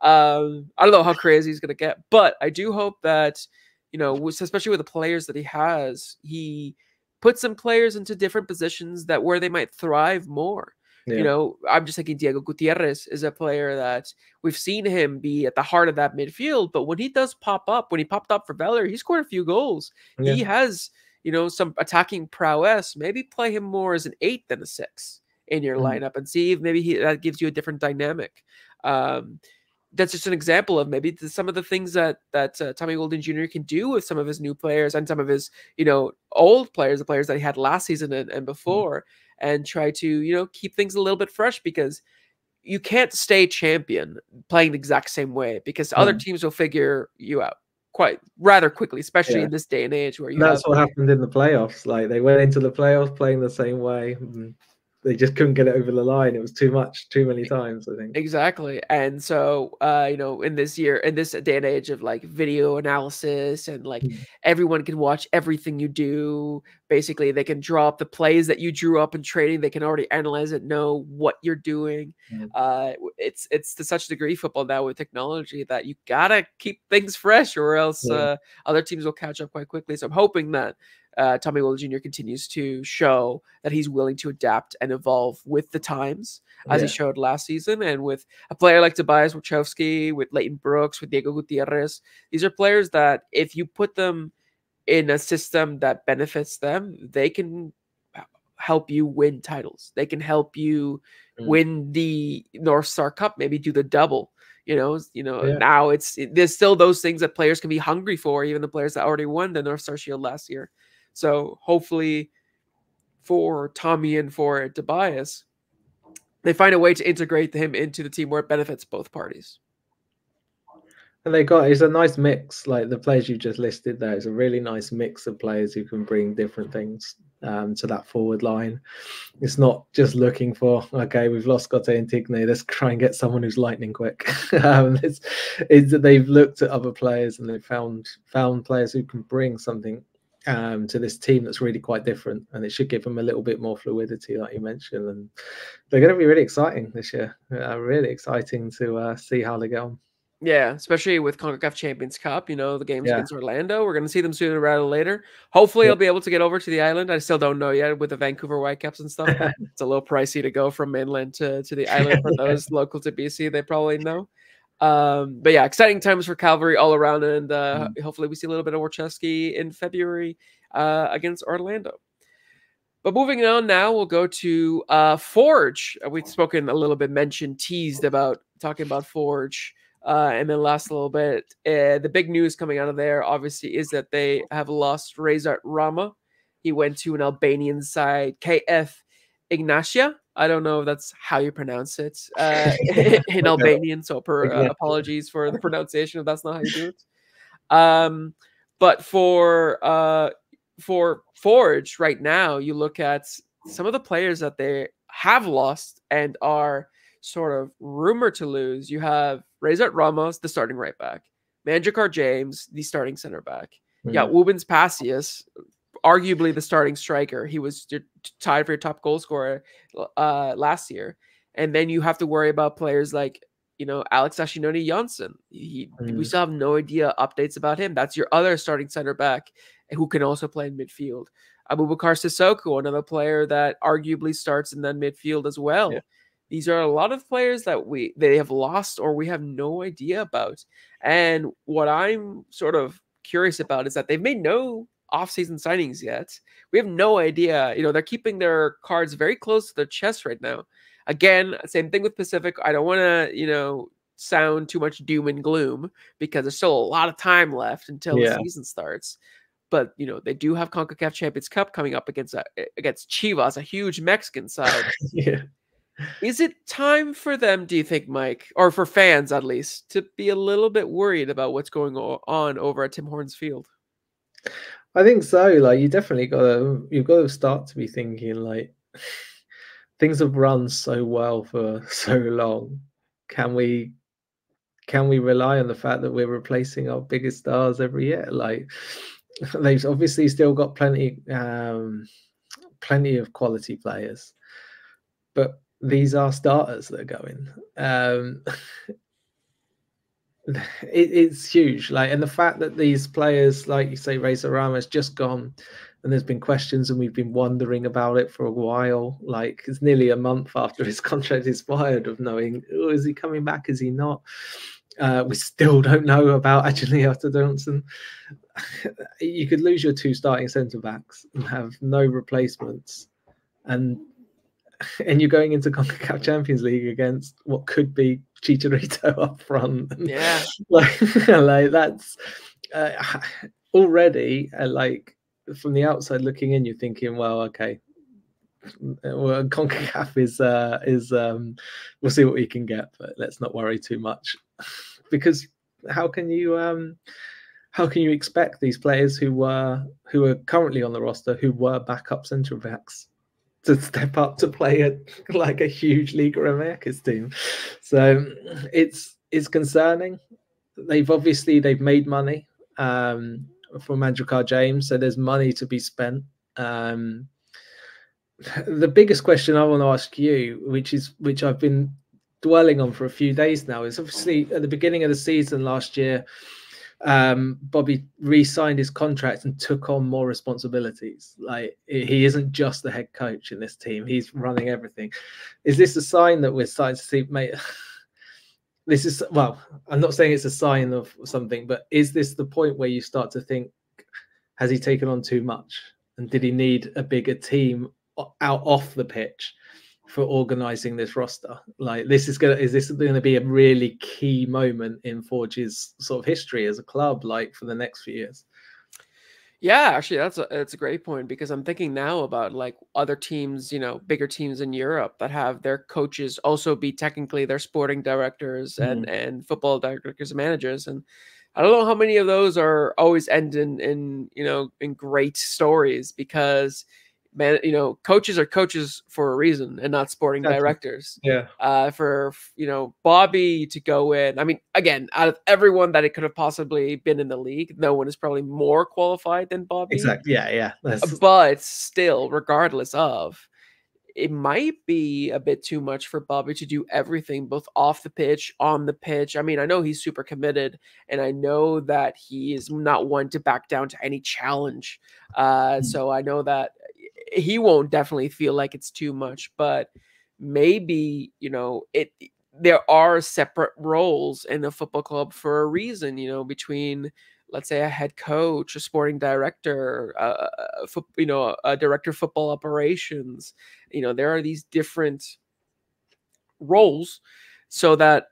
I don't know how crazy he's gonna get, but I do hope that especially with the players that he has, he puts some players into different positions where they might thrive more. I'm just thinking Diego Gutierrez is a player that we've seen him be at the heart of that midfield, but when he does pop up, when he popped up for Valour, he scored a few goals. He has, some attacking prowess. Maybe play him more as an 8 than a 6 in your lineup and see if maybe that gives you a different dynamic. That's just an example of maybe some of the things that Tommy Wilton Jr. can do with some of his new players and some of his, old players, the players that he had last season and before, and try to, keep things a little bit fresh, because you can't stay champion playing the exact same way, because other teams will figure you out rather quickly, especially in this day and age where that's what happened in the playoffs. Like, they went into the playoffs playing the same way. They just couldn't get it over the line. It was too many times, I think. Exactly. And so, in this day and age of like video analysis and like everyone can watch everything you do, basically they can draw up the plays that you drew up in training. They can already analyze it, know what you're doing. It's to such a degree football now with technology that you gotta keep things fresh, or else other teams will catch up quite quickly. So I'm hoping that Tommy Wilton Jr. continues to show that he's willing to adapt and evolve with the times, as he showed last season. And with a player like Tobias Warschewski, with Leighton Brooks, with Diego Gutierrez, these are players that if you put them in a system that benefits them, they can help you win titles. They can help you win the North Star Cup, maybe do the double. Now there's still those things that players can be hungry for, even the players that already won the North Star Shield last year. So hopefully for Tommy and for Tobias, they find a way to integrate him into the team where it benefits both parties. And it's a nice mix. Like the players you just listed there, it's a really nice mix of players who can bring different things to that forward line. It's not just looking for, okay, we've lost Gote and Tigne, let's try and get someone who's lightning quick. They've looked at other players and they've found players who can bring something to this team that's really quite different, and it should give them a little bit more fluidity, like you mentioned. And they're going to be really exciting this year. Really exciting to see how they go on. Yeah, especially with CONCACAF Champions Cup, the games against Orlando. We're going to see them sooner rather than later. Hopefully, I'll be able to get over to the island. I still don't know yet with the Vancouver Whitecaps and stuff. It's a little pricey to go from mainland to the island for those local to BC. They probably know. But yeah, exciting times for Cavalry all around, and hopefully we see a little bit of Warschewski in February against Orlando. But moving on now, we'll go to Forge. We've spoken a little bit, teased about talking about Forge. And then last a little bit, the big news coming out of there, obviously, is that they have lost Rezart Rama. He went to an Albanian side, KF Ignatia. I don't know if that's how you pronounce it in Albanian, so apologies for the pronunciation if that's not how you do it. But for Forge right now, you look at some of the players that they have lost and are sort of rumored to lose. You have Rezart Ramos, the starting right back, Manjakar James, the starting center back. Yeah, Wubens Passius, arguably the starting striker. He was tied for your top goal scorer last year. And then you have to worry about players like Alex Ashinoni Janssen. We still have no idea updates about him. That's your other starting center back who can also play in midfield. Abubakar Sissoko, another player that arguably starts in that midfield as well. Yeah. These are a lot of players that they have lost or we have no idea about. And what I'm sort of curious about is that they've made no off-season signings yet. We have no idea. They're keeping their cards very close to their chest right now. Again, same thing with Pacific. I don't want to, sound too much doom and gloom because there's still a lot of time left until the season starts. But they do have CONCACAF Champions Cup coming up against Chivas, a huge Mexican side. Yeah. Is it time for them, do you think, Mike, or for fans at least, to be a little bit worried about what's going on over at Tim Hortons Field? I think so. Like, you've got to start to be thinking, like, things have run so well for so long. Can we rely on the fact that we're replacing our biggest stars every year? Like, they've obviously still got plenty of quality players, but these are starters that are going. It's huge. Like, and the fact that these players, like you say, Rezart Rama has just gone, and there's been questions, and we've been wondering about it for a while. Like, it's nearly a month after his contract expired of knowing, is he coming back? Is he not? We still don't know about actually after Johnson. You could lose your two starting centre backs and have no replacements, and you're going into CONCACAF Champions League against what could be Chicharito up front. Yeah, like that's already like from the outside looking in, you're thinking, well, okay, well, CONCACAF is we'll see what we can get, but let's not worry too much, because how can you expect these players who are currently on the roster, who were backup centre backs, to step up to play a huge Liga Americas team? So it's concerning. They've made money from Mandrakar James, so there's money to be spent. The biggest question I want to ask you, which I've been dwelling on for a few days now, is obviously at the beginning of the season last year, Bobby re-signed his contract and took on more responsibilities. Like, he isn't just the head coach in this team, he's running everything. Is this a sign that we're starting to see, mate? This is, well, I'm not saying it's a sign of something, but is this the point where you start to think, has he taken on too much? And did he need a bigger team out off the pitch for organizing this roster? Like, is this going to be a really key moment in Forge's sort of history as a club, like, for the next few years? Yeah, actually, that's a great point, because I'm thinking now about like other teams, bigger teams in Europe that have their coaches also be technically their sporting directors and football directors and managers, and I don't know how many of those are always end in great stories, because coaches are coaches for a reason and not sporting directors. Yeah. For Bobby to go in, I mean, again, out of everyone that it could have possibly been in the league, no one is probably more qualified than Bobby. Exactly. Yeah. But still, regardless of, it might be a bit too much for Bobby to do everything, both off the pitch, on the pitch. I mean, I know he's super committed, and I know that he is not one to back down to any challenge. So I know that he won't definitely feel like it's too much, but maybe, there are separate roles in a football club for a reason, between, let's say, a head coach, a sporting director, a director of football operations. There are these different roles so that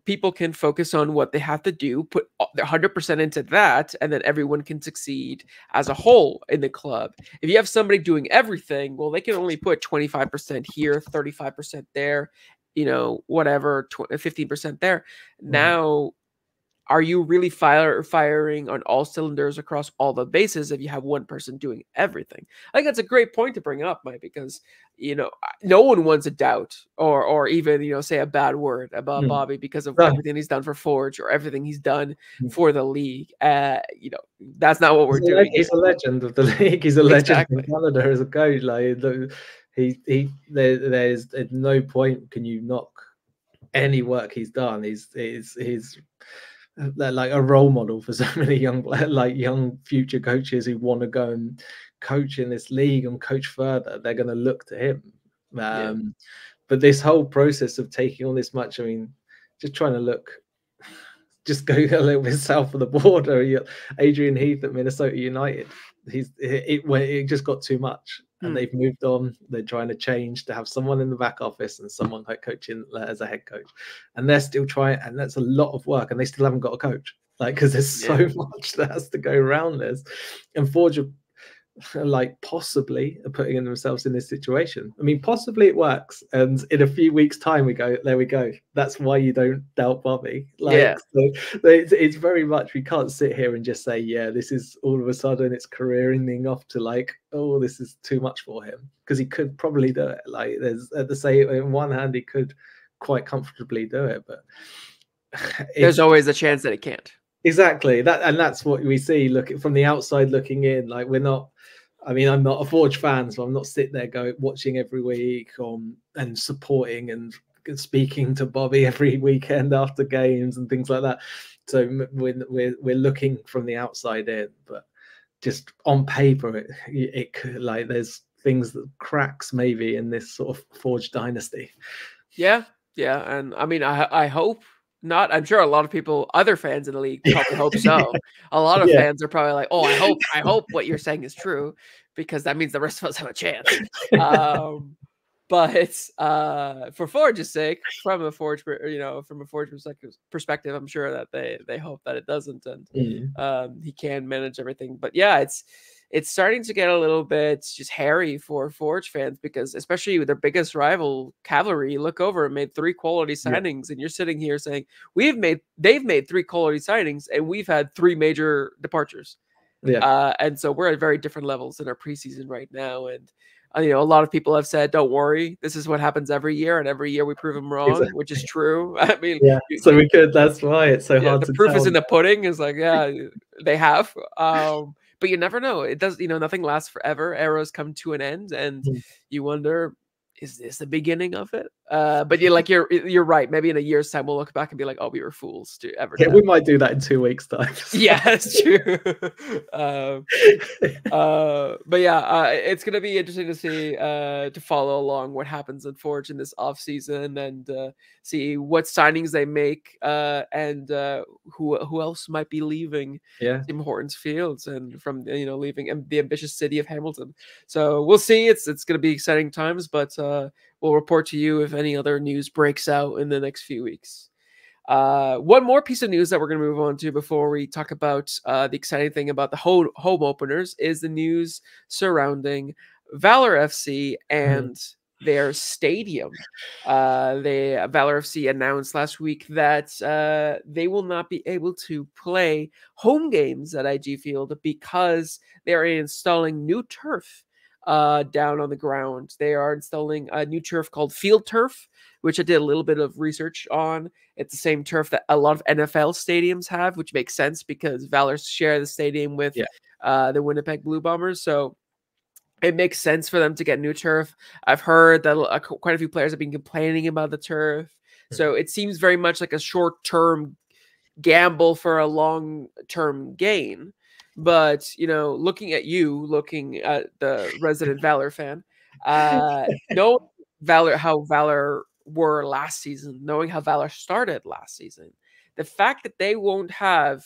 people can focus on what they have to do, put their 100% into that, and then everyone can succeed as a whole in the club. If you have somebody doing everything, well, they can only put 25% here, 35% there, whatever, 15% there. Now, are you really firing on all cylinders across all the bases if you have one person doing everything? I think that's a great point to bring up, Mike, because, no one wants a doubt or even, say a bad word about Bobby because of everything he's done for Forge or everything he's done for the league. That's not what we're doing. He's a legend of the league. He's a legend in Canada as a coach. Like, there's at no point can you knock any work he's done. He's like a role model for so many young future coaches who want to go and coach in this league and coach further. They're going to look to him. But this whole process of taking on this much, I mean, just trying to look, just go a little bit south of the border. Adrian Heath at Minnesota United, it just got too much, and they've moved on. They're trying to change to have someone in the back office and someone coaching as a head coach, and they're still trying, and that's a lot of work, and they still haven't got a coach, like, because there's so much that has to go around this, and Forge like possibly putting themselves in this situation. I mean, possibly it works, and in a few weeks' time we go, there we go. That's why you don't doubt Bobby. Like, so it's very much, we can't sit here and just say, yeah, this is all of a sudden it's career ending off to like, oh, this is too much for him, because he could probably do it. Like, there's at the same, in one hand, he could quite comfortably do it, but there's always a chance that it can't. Exactly that, and that's what we see. Looking from the outside, looking in, like, we're not. I mean, I'm not a Forge fan, so I'm not sitting there watching every week and supporting and speaking to Bobby every weekend after games and things like that. So we're looking from the outside in, but just on paper, it could, like, there's things that cracks maybe in this sort of Forge dynasty. Yeah, and I mean, I hope not. I'm sure a lot of people, other fans in the league, probably hope so. A lot of fans are probably like, "Oh, I hope what you're saying is true, because that means the rest of us have a chance." But for Forge's sake, from a Forge, perspective, I'm sure that they hope that it doesn't, and he can manage everything. But yeah, it's starting to get a little bit just hairy for Forge fans, because especially with their biggest rival, Cavalry, you look over and made 3 quality signings, and you're sitting here saying they've made 3 quality signings, and we've had 3 major departures. And so we're at very different levels in our preseason right now. And a lot of people have said, don't worry, this is what happens every year, and every year we prove them wrong, which is true. I mean, so we could. That's why it's so hard. The proof is in the pudding. Is like, they have. But you never know. It does. Nothing lasts forever. Eras come to an end, and you wonder, is this the beginning of it? But you're right. Maybe in a year's time, we'll look back and be like, oh, we were fools to ever. Yeah, we might do that in 2 weeks' time. Yeah, that's true. But yeah, it's gonna be interesting to see, to follow along what happens in Forge in this off season, and see what signings they make, and who else might be leaving Tim Hortons Fields, and from leaving the ambitious city of Hamilton. So we'll see. It's gonna be exciting times, but we'll report to you if any other news breaks out in the next few weeks. One more piece of news that we're going to move on to before we talk about the exciting thing about the home openers is the news surrounding Valour FC and their stadium. Valour FC announced last week that they will not be able to play home games at IG Field because they are installing new turf down on the ground. They are installing a new turf called Field Turf, which I did a little bit of research on. It's the same turf that a lot of NFL stadiums have, which makes sense because Valour share the stadium with the Winnipeg Blue Bombers. So it makes sense for them to get new turf. I've heard that quite a few players have been complaining about the turf. So it seems very much like a short-term gamble for a long-term gain. But, looking at the resident Valour fan, knowing how Valour were last season, knowing how Valour started last season, the fact that they won't have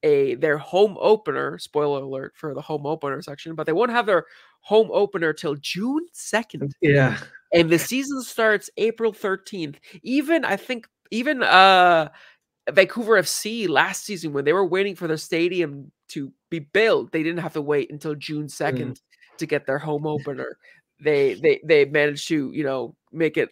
their home opener, spoiler alert for the home opener section, but they won't have their home opener till June 2nd. Yeah. And the season starts April 13th. Even Vancouver FC last season, when they were waiting for their stadium to be built, they didn't have to wait until June 2nd to get their home opener. They managed to make it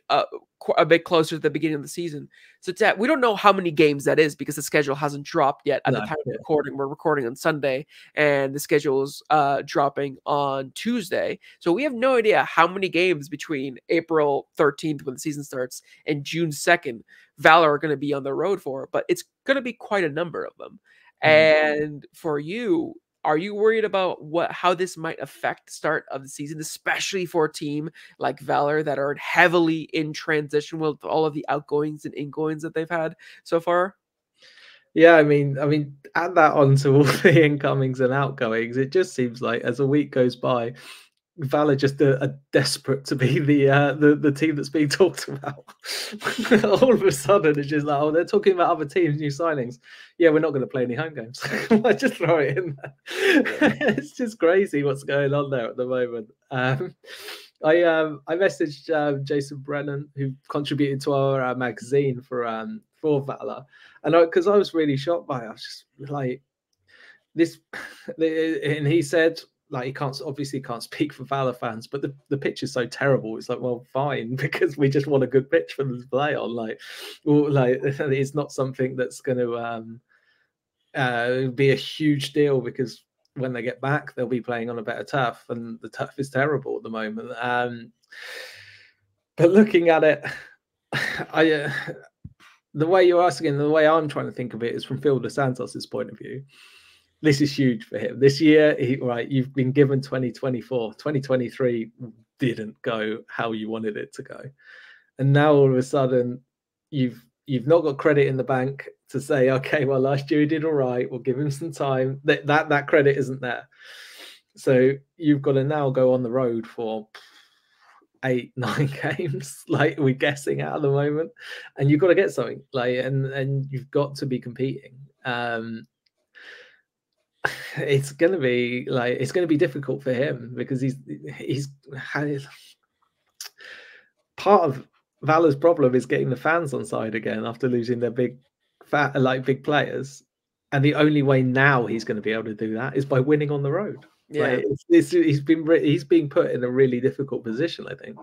a bit closer to the beginning of the season. So we don't know how many games that is because the schedule hasn't dropped yet at the time of recording. We're recording on Sunday, and the schedule is dropping on Tuesday. So we have no idea how many games between April 13th, when the season starts, and June 2nd Valour are going to be on the road for, but it's going to be quite a number of them. And for you, are you worried about how this might affect the start of the season, especially for a team like Valour that are heavily in transition with all of the outgoings and ingoings that they've had so far? Yeah, I mean, add that on to all the incomings and outgoings. It just seems like as a week goes by, Valour just are desperate to be the team that's being talked about. All of a sudden, it's just like, oh, they're talking about other teams' new signings. Yeah, we're not going to play any home games. I just throw it in there. It's just crazy what's going on there at the moment. I messaged Jason Brennan, who contributed to our magazine for Valour, and because I was really shocked by it, I was just like, this, and he said, like, he obviously can't speak for Valour fans, but the pitch is so terrible. It's like, well, fine, because we just want a good pitch for them to play on. Like, well, like, it's not something that's going to be a huge deal, because when they get back, they'll be playing on a better turf, and the turf is terrible at the moment. But looking at it, the way you're asking, the way I'm trying to think of it is from Phil Dos Santos's point of view. This is huge for him. This year, you've been given 2024. 2023 didn't go how you wanted it to go. And now all of a sudden, you've not got credit in the bank to say, okay, well, last year he did all right, we'll give him some time. That credit isn't there. So you've got to now go on the road for 8-9 games, like we're guessing at the moment, and you've got to get something, like, and you've got to be competing. It's going to be difficult for him, because he's part of Valour's problem is getting the fans on side again after losing their big players, and the only way now he's going to be able to do that is by winning on the road. Yeah, he's being put in a really difficult position, I think.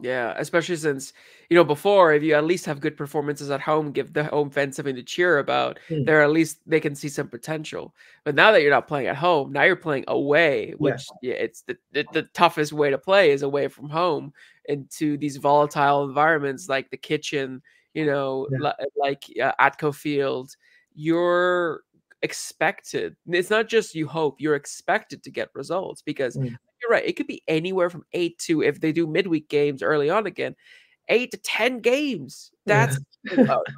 Yeah, especially since, before, if you at least have good performances at home, give the home fans something to cheer about, there at least they can see some potential. But now that you're not playing at home, now you're playing away, which it's the toughest way to play is away from home into these volatile environments like the kitchen, like Atco Field. You're expected. It's not just you hope, you're expected to get results, because you're right. It could be anywhere from 8 to, if they do midweek games early on again, 8 to 10 games. That's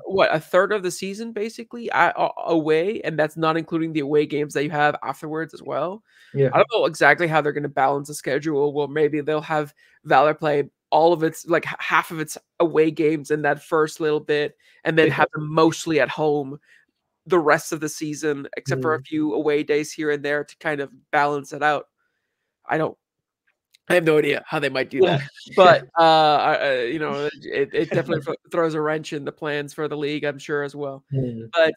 what, a third of the season basically away, and that's not including the away games that you have afterwards as well. Yeah, I don't know exactly how they're going to balance the schedule. Well, maybe they'll have Valour play all of its, like half of its away games in that first little bit, and then have them mostly at home the rest of the season, except for a few away days here and there to kind of balance it out. I have no idea how they might do that, but it definitely throws a wrench in the plans for the league, I'm sure, as well. But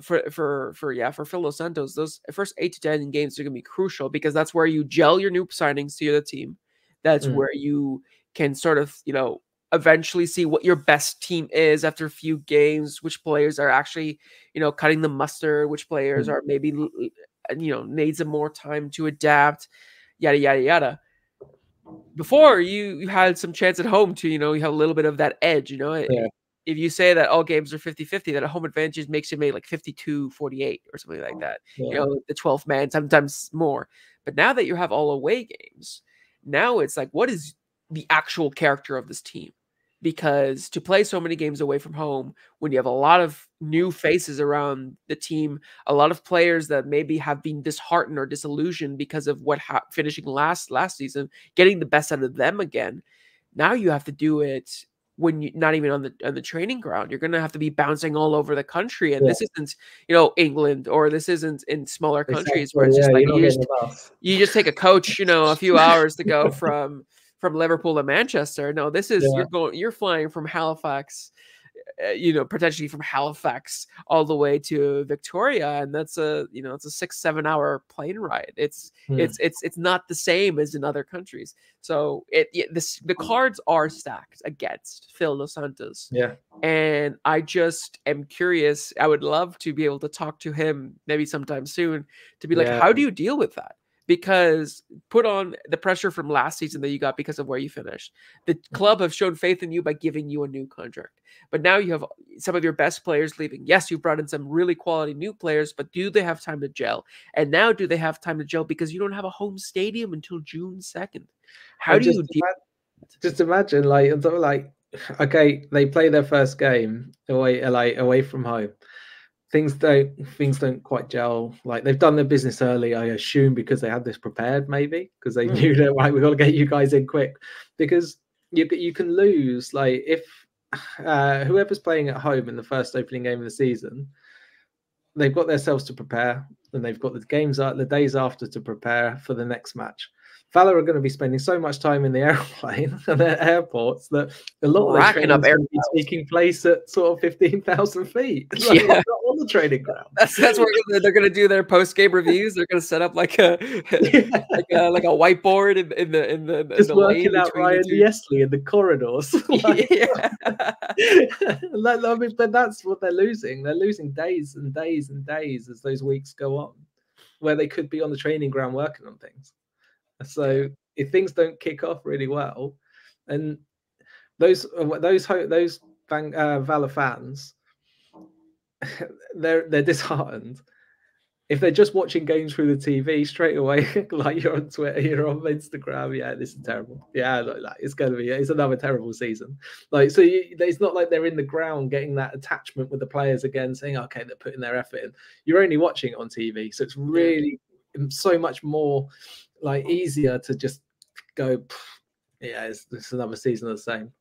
for Phil Dos Santos, those first 8 to 10 games are going to be crucial, because that's where you gel your new signings to the team. That's where you can sort of eventually see what your best team is after a few games, which players are actually cutting the mustard, which players are maybe need some more time to adapt. Yada, yada, yada. Before, you had some chance at home to, you have a little bit of that edge, If you say that all games are 50-50, that a home advantage makes you maybe like 52-48 or something like that. The 12th man, sometimes more. But now that you have all away games, now it's like, what is the actual character of this team? Because to play so many games away from home, when you have a lot of new faces around the team, a lot of players that maybe have been disheartened or disillusioned because of what finishing last season, getting the best out of them again. Now you have to do it when you're not even on the training ground. You're going to have to be bouncing all over the country, and this isn't England, or this isn't in smaller countries where it's just like you just take a coach a few hours to go from Liverpool to Manchester. No, this is you're flying from Halifax, potentially from Halifax all the way to Victoria, and that's it's a 6-7 hour plane ride. It's not the same as in other countries. So the cards are stacked against Phil Dos Santos. And I just am curious. I would love to be able to talk to him maybe sometime soon to be like, how do you deal with that? because put on the pressure from last season that you got because of where you finished. The club have shown faith in you by giving you a new contract. But now you have some of your best players leaving. Yes, you brought in some really quality new players, but do they have time to gel? And now do they have time to gel because you don't have a home stadium until June 2nd? How do you deal? Just imagine, like, okay, they play their first game away from home. Things don't quite gel. Like, they've done their business early, I assume, because they had this prepared, maybe because they knew that, right, we've got to get you guys in quick, because you can lose, like, if whoever's playing at home in the first opening game of the season, they've got themselves to prepare, and they've got the days after to prepare for the next match. Valour are going to be spending so much time in the airplane and their airports that a lot of their training is going to be taking place at sort of 15,000 feet. Like, Yeah, not on the training ground. That's where they're going to do their post game reviews. They're going to set up like a like a whiteboard in the just the working lane out Ryan Yesley in the corridors. Like, yeah. I mean, but that's what they're losing. They're losing days and days and days as those weeks go on, where they could be on the training ground working on things. So if things don't kick off really well, and those Valour fans, they're disheartened. If they're just watching games through the TV straight away, like you're on Twitter, you're on Instagram, yeah, this is terrible. Yeah, like, it's another terrible season. Like, so it's not like they're in the ground getting that attachment with the players again, saying, okay, they're putting their effort in. You're only watching it on TV, so it's really so much more like easier to just go, yeah, it's another season of the same.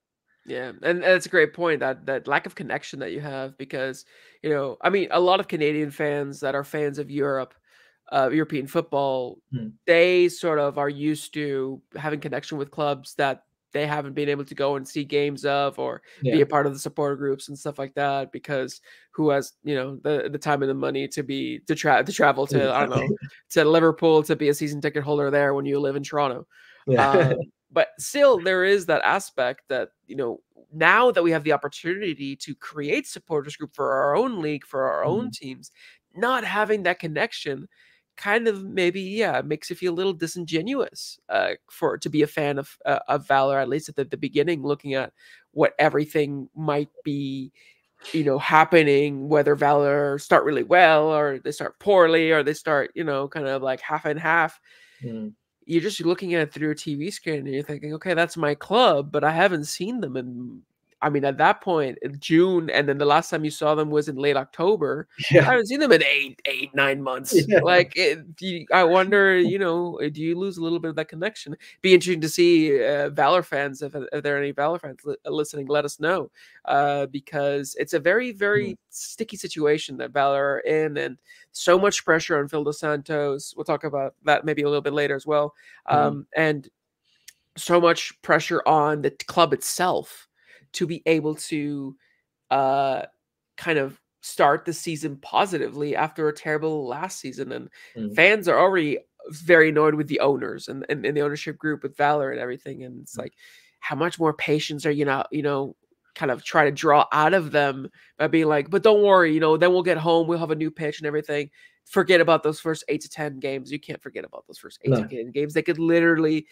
Yeah, and it's a great point, that lack of connection that you have, because, you know, I mean, a lot of Canadian fans that are fans of European football, they sort of are used to having connection with clubs that they haven't been able to go and see games of, or be a part of the supporter groups and stuff like that, because who has, you know, the time and the money to travel to, I don't know, to Liverpool to be a season ticket holder there when you live in Toronto. But still, there is that aspect that, you know, now that we have the opportunity to create supporters group for our own league, for our own teams, not having that connection kind of maybe makes you feel a little disingenuous to be a fan of Valour, at least at the beginning, looking at what everything might be, you know, happening, whether Valour start really well or they start poorly or they start, you know, kind of like half and half. You're just looking at it through a TV screen and you're thinking, okay, that's my club, but I haven't seen them in, I mean, at that point in June, and then the last time you saw them was in late October. I haven't seen them in 9 months. Like, I wonder, you know, do you lose a little bit of that connection? Be interesting to see Valour fans, if there are any Valour fans listening, let us know, because it's a very, very sticky situation that Valour are in, and so much pressure on Phil Dos Santos. We'll talk about that maybe a little bit later as well, and so much pressure on the club itself to be able to kind of start the season positively after a terrible last season. And fans are already very annoyed with the owners and the ownership group with Valour and everything. And it's like, how much more patience are you know, kind of try to draw out of them by being like, but don't worry, you know, then we'll get home, we'll have a new pitch and everything. Forget about those first 8 to 10 games. You can't forget about those first 8 to 10 games. They could literally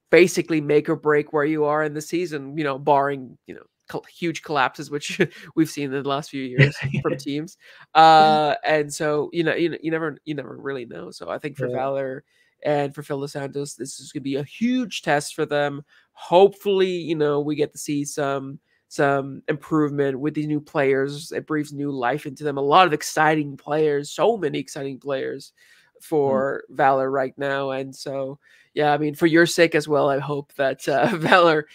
basically make or break where you are in the season, you know, barring, you know, huge collapses, which we've seen in the last few years from teams. And so, you never really know. So I think for Valour and for Phil Dos Santos, this is going to be a huge test for them. Hopefully, you know, we get to see some improvement with these new players. It breathes new life into them. A lot of exciting players, so many exciting players for Valour right now. And so, yeah, I mean, for your sake as well, I hope that Valour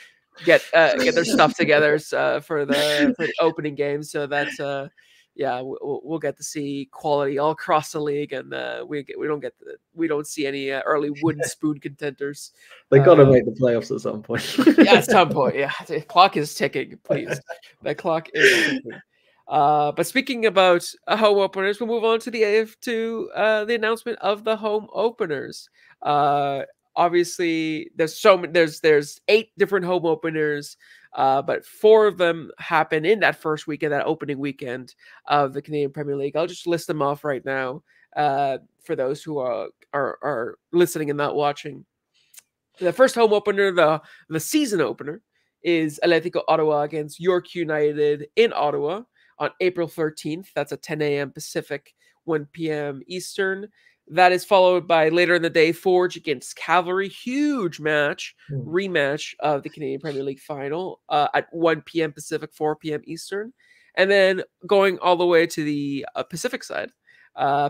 get their stuff together for the opening game, so that we'll get to see quality all across the league, and we don't see any early wooden spoon contenders. They got to make the playoffs at some point. Yeah, at some point. Yeah, the clock is ticking. Please, the clock is ticking. But speaking about home openers, we'll move on to the announcement of the home openers. Obviously, there's 8 different home openers, but 4 of them happen in that first weekend, that opening weekend of the Canadian Premier League. I'll just list them off right now. for those who are listening and not watching. The first home opener, the season opener, is Atletico Ottawa against York United in Ottawa on April 13th. That's at 10 a.m. Pacific, 1 p.m. Eastern. That is followed by later in the day, Forge against Cavalry. Huge match, rematch of the Canadian Premier League final at 1 p.m. Pacific, 4 p.m. Eastern. And then going all the way to the Pacific side,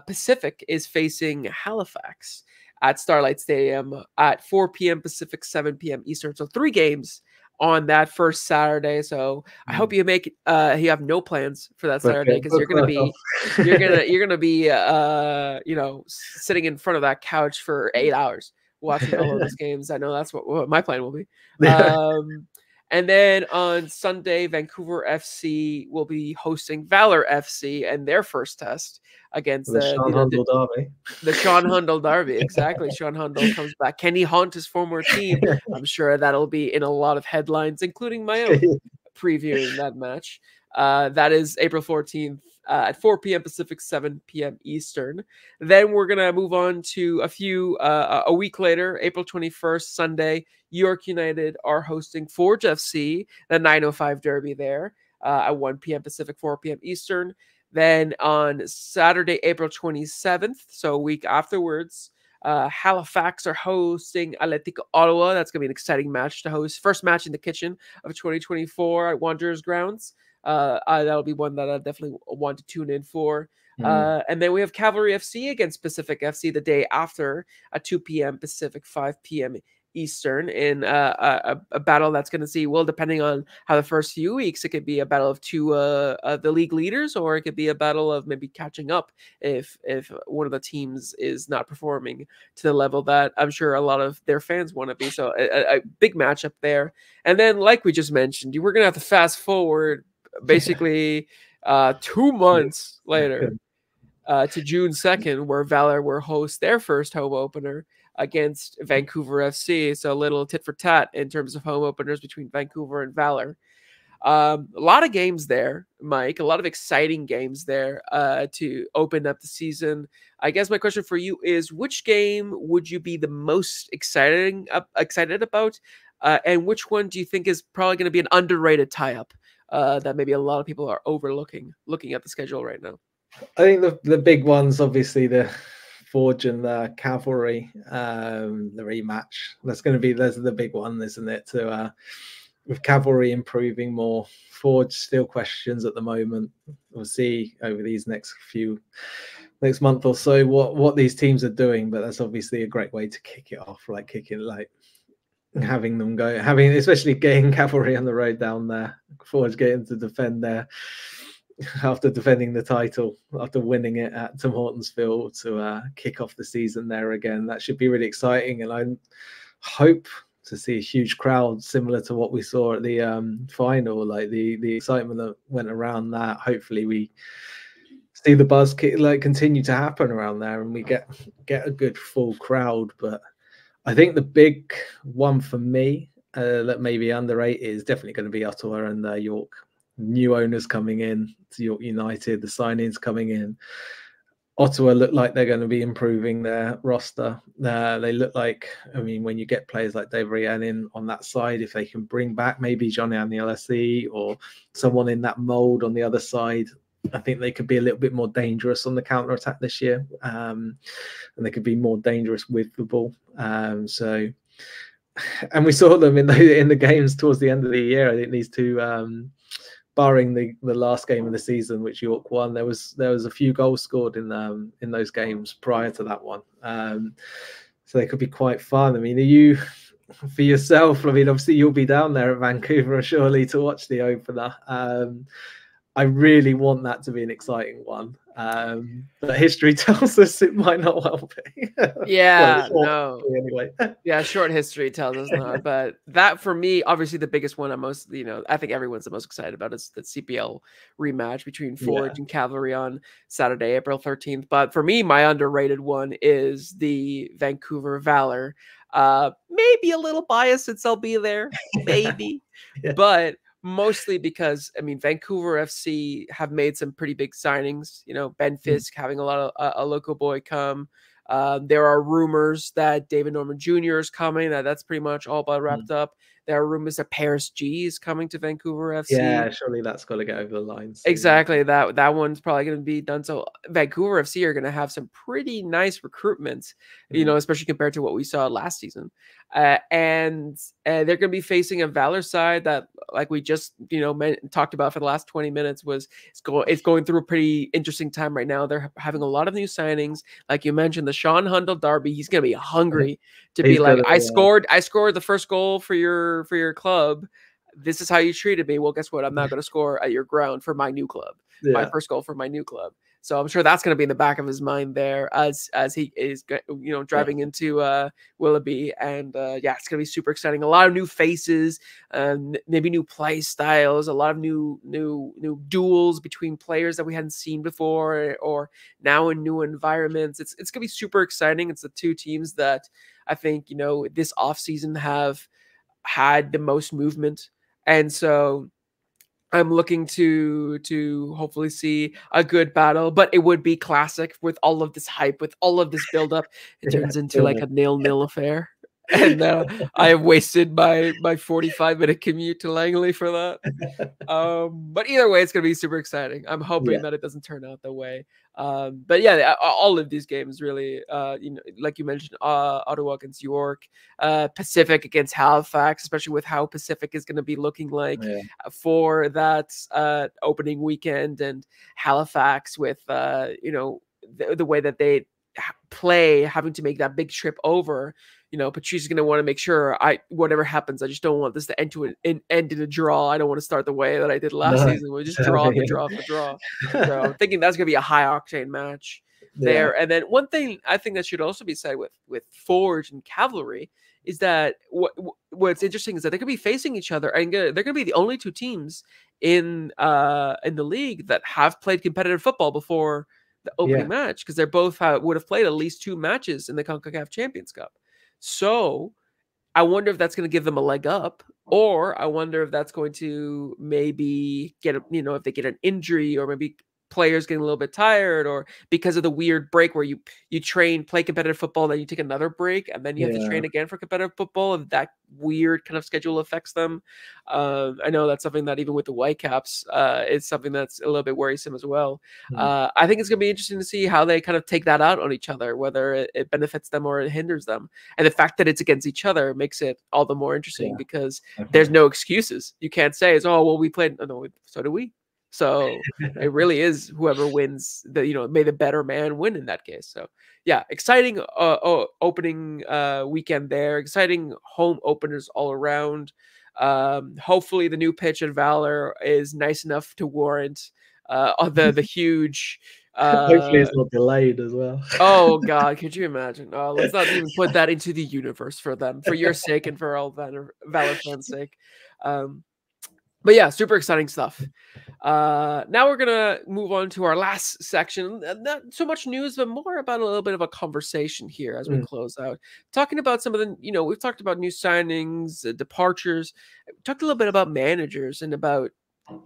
Pacific is facing Halifax at Starlight Stadium at 4 p.m. Pacific, 7 p.m. Eastern. So 3 games on that first Saturday. So I hope you make you have no plans for that Saturday, because you're gonna be sitting in front of that couch for 8 hours watching all of those games. I know that's what my plan will be. And then on Sunday, Vancouver FC will be hosting Valour FC and their first test against the Sean Hundle Derby. The Sean Hundle Derby, exactly. Sean Hundle comes back. Can he haunt his former team? I'm sure that'll be in a lot of headlines, including my own, previewing that match. That is April 14th at 4 p.m. Pacific, 7 p.m. Eastern. Then we're going to move on to a week later, April 21st, Sunday. York United are hosting Forge FC, the 905 Derby there at 1 p.m. Pacific, 4 p.m. Eastern. Then on Saturday, April 27th, so a week afterwards, Halifax are hosting Atletico Ottawa. That's going to be an exciting match to host. First match in the kitchen of 2024 at Wanderers grounds. That'll be one that I definitely want to tune in for. And then we have Cavalry FC against Pacific FC the day after at 2 p.m. Pacific, 5 p.m. Eastern in a battle that's going to see, well, depending on how the first few weeks, it could be a battle of two the league leaders, or it could be a battle of maybe catching up if one of the teams is not performing to the level that I'm sure a lot of their fans want to be. So a big matchup there. And then, like we just mentioned, we're going to have to fast forward basically 2 months later to June 2nd, where Valour will host their first home opener against Vancouver FC. So a little tit for tat in terms of home openers between Vancouver and Valour. A lot of games there, Mike, a lot of exciting games there to open up the season. I guess my question for you is, which game would you be the most excited about? And which one do you think is probably going to be an underrated tie-up that maybe a lot of people are overlooking, looking at the schedule right now? I think the big ones, obviously, the Forge and the Cavalry, the rematch. Those are the big one, isn't it? To with Cavalry improving more, Forge still questions at the moment. We'll see over these next month or so what these teams are doing, but that's obviously a great way to kick it off, having them go, especially getting Cavalry on the road down there, Forge getting to defend there after defending the title, after winning it at Tim Hortons Field, to kick off the season there again. That should be really exciting, and I hope to see a huge crowd similar to what we saw at the final, like the excitement that went around that. Hopefully we see the buzz continue to happen around there, and we get a good full crowd. But I think the big one for me that may be underrated is definitely going to be Ottawa and York. New owners coming in to York United, the signings coming in. Ottawa look like they're going to be improving their roster. They look like, when you get players like Dave Rhiannon on that side, if they can bring back maybe Johnny Anielesi or someone in that mold on the other side, I think they could be a little bit more dangerous on the counter-attack this year. And they could be more dangerous with the ball. And we saw them in the games towards the end of the year. I think these two, barring the last game of the season, which York won, there was a few goals scored in those games prior to that one. So they could be quite fun. Are you, for yourself, obviously you'll be down there at Vancouver surely to watch the opener. I really want that to be an exciting one. But history tells us it might not well be. Yeah, well, no. Anyway. Yeah, short history tells us not. But that, for me, obviously the biggest one I think everyone's the most excited about is the CPL rematch between Forge and Cavalry on Saturday, April 13th. But for me, my underrated one is the Vancouver Valour. Maybe a little biased since I'll be there, maybe. But mostly because, I mean, Vancouver FC have made some pretty big signings. You know, Ben Fisk having a lot of a local boy come. There are rumors that David Norman Jr. is coming. That's pretty much all but wrapped up. There are rumors that Paris G is coming to Vancouver FC. Yeah, surely that's got to get over the line soon. Exactly. That one's probably going to be done. So Vancouver FC are going to have some pretty nice recruitments, you know, especially compared to what we saw last season. And they're going to be facing a Valour side that, like we just, you know, talked about for the last 20 minutes, it's going through a pretty interesting time right now. They're having a lot of new signings. Like you mentioned, the Sean Hundle derby, he's going to be hungry to be like, I scored the first goal for your club. This is how you treated me. Well, guess what? I'm not going to score at your ground for my new club. My first goal for my new club. So I'm sure that's going to be in the back of his mind there as he is, you know, driving into Willoughby. And it's going to be super exciting. A lot of new faces, maybe new play styles, a lot of new duels between players that we hadn't seen before, or now in new environments. It's going to be super exciting. It's the two teams that I think, you know, this offseason have had the most movement. And so I'm looking to hopefully see a good battle, but it would be classic with all of this hype, with all of this buildup. It turns into like a 0-0 affair. And I have wasted my 45-minute commute to Langley for that. But either way, it's going to be super exciting. I'm hoping that it doesn't turn out that way. But yeah, all of these games really, you know, like you mentioned, Ottawa against York, Pacific against Halifax, especially with how Pacific is going to be looking like for that opening weekend, and Halifax with, you know, the way that they play, having to make that big trip over. You know, Patrice is going to want to make sure whatever happens, I just don't want this to end in a draw. I don't want to start the way that I did last season. We'll just draw the draw. So I'm thinking that's going to be a high octane match there. And then one thing I think that should also be said with Forge and Cavalry is that what's interesting is that they're going to be facing each other, and they're going to be the only two teams in the league that have played competitive football before the opening match, because they both would have played at least 2 matches in the CONCACAF Champions Cup. So I wonder if that's going to give them a leg up, or I wonder if that's going to maybe get, you know, if they get an injury, or maybe players getting a little bit tired, or because of the weird break where you play competitive football, then you take another break, and then you have to train again for competitive football, if that weird kind of schedule affects them. I know that's something that even with the Whitecaps, it's something that's a little bit worrisome as well. I think it's going to be interesting to see how they kind of take that out on each other, whether it benefits them or it hinders them. And the fact that it's against each other makes it all the more interesting, because there's no excuses. You can't say, oh, well, we played. No, so do we. So it really is whoever wins, you know, may the better man win in that case. So yeah, exciting opening weekend there. Exciting home openers all around. Hopefully the new pitch at Valour is nice enough to warrant the huge. Hopefully it's not delayed as well. Oh God, could you imagine? Let's not even put that into the universe for them, for your sake and for all Valour fans' sake. But yeah, super exciting stuff. Now we're gonna move on to our last section. Not so much news, but more about a little bit of a conversation here as we close out. Talking about some of the, you know, we've talked about new signings, departures. We talked a little bit about managers, and about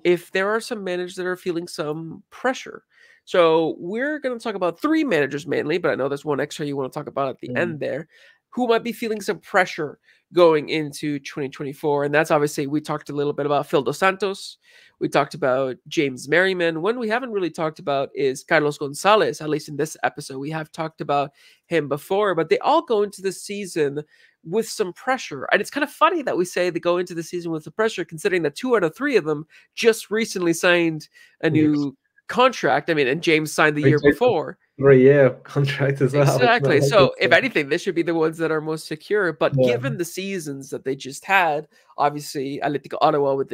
if there are some managers that are feeling some pressure. So we're going to talk about 3 managers mainly, but I know there's one extra you want to talk about at the end there, who might be feeling some pressure going into 2024. And that's obviously, we talked a little bit about Phil Dos Santos. We talked about James Merriman. One we haven't really talked about is Carlos Gonzalez, at least in this episode. We have talked about him before, but they all go into the season with some pressure. And it's kind of funny that we say they go into the season with the pressure, considering that 2 out of 3 of them just recently signed a new contract. I mean, and James signed the year before. 3-year contract as well. Exactly. So if anything, this should be the ones that are most secure. But given the seasons that they just had, obviously Atletico Ottawa with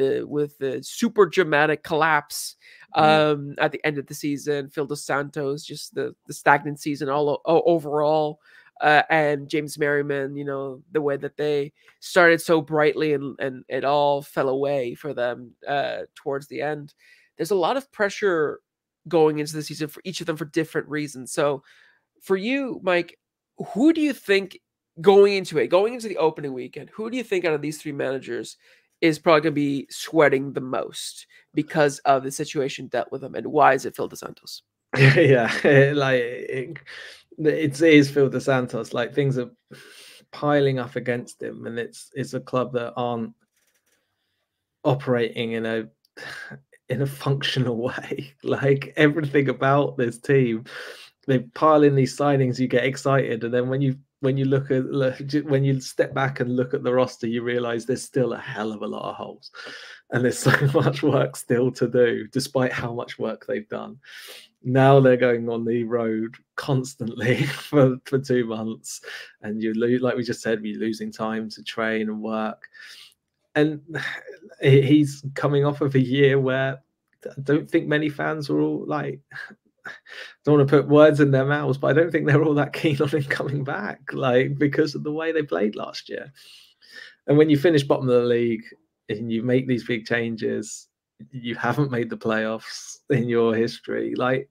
the super dramatic collapse at the end of the season, Phil Dos Santos, just the stagnant season overall. And James Merriman, you know, the way that they started so brightly and it all fell away for them towards the end. There's a lot of pressure going into the season for each of them for different reasons. So for you, Mike, who do you think going into the opening weekend, who do you think out of these 3 managers is probably going to be sweating the most because of the situation dealt with him. And why is it Phil DeSantos? Yeah, it is Phil DeSantos. Like, things are piling up against him, and it's a club that aren't operating in a functional way. Like, everything about this team, they pile in these signings, you get excited, and then when you when you step back and look at the roster, you realize there's still a hell of a lot of holes, and there's so much work still to do, despite how much work they've done. Now they're going on the road constantly for 2 months, and like we just said, you're losing time to train and work. And he's coming off of a year where I don't think many fans were all like, don't want to put words in their mouths, but I don't think they're all that keen on him coming back, like, because of the way they played last year. And when you finish bottom of the league and you make these big changes, you haven't made the playoffs in your history, like,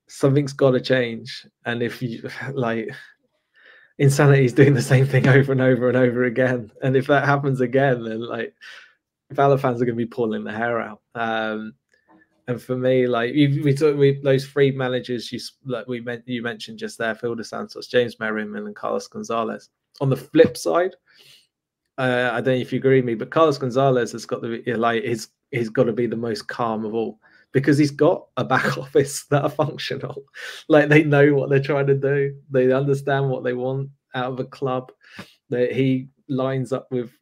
something's got to change. And if you like, insanity is doing the same thing over and over and over again, and if that happens again, then like, Valour fans are going to be pulling their hair out. And for me, like, those three managers you mentioned just there, Phil DeSantos, James Merriman, and Carlos Gonzalez. On the flip side, I don't know if you agree with me, but Carlos Gonzalez has got he's got to be the most calm of all, because he's got a back office that are functional. Like, they know what they're trying to do. They understand what they want out of a club. He lines up with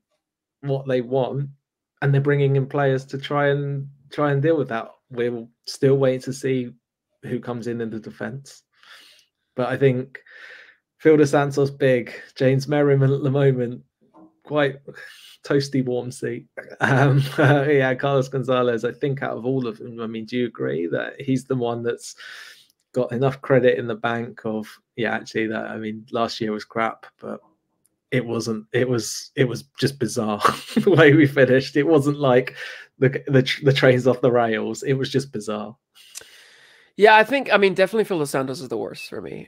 what they want, and they're bringing in players to try and deal with that. We're still waiting to see who comes in the defence. But I think Phil DeSantos big, James Merriman at the moment, quite toasty warm seat. Yeah, Carlos Gonzalez, I think out of all of them, I mean, do you agree that he's the one that's got enough credit in the bank of, yeah, actually, that, I mean, last year was crap, but it wasn't, it was just bizarre the way we finished. It wasn't like the train's off the rails. It was just bizarre. Yeah, I mean, definitely Phil DeSantos is the worst for me.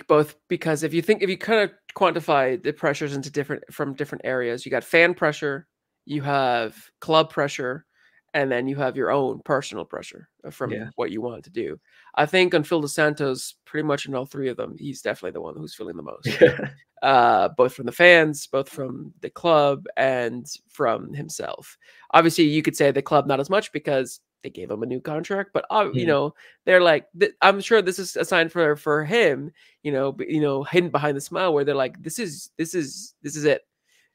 Both because if you kind of quantify the pressures into different areas, you got fan pressure, you have club pressure, and then you have your own personal pressure from what you want to do. I think on Phil DeSantos, pretty much in all three of them, he's definitely the one who's feeling the most. Both from the fans, both from the club, and from himself. Obviously, you could say the club not as much because they gave him a new contract, but you know, they're like, I'm sure this is a sign for him, you know, hidden behind the smile, where they're like, this is it.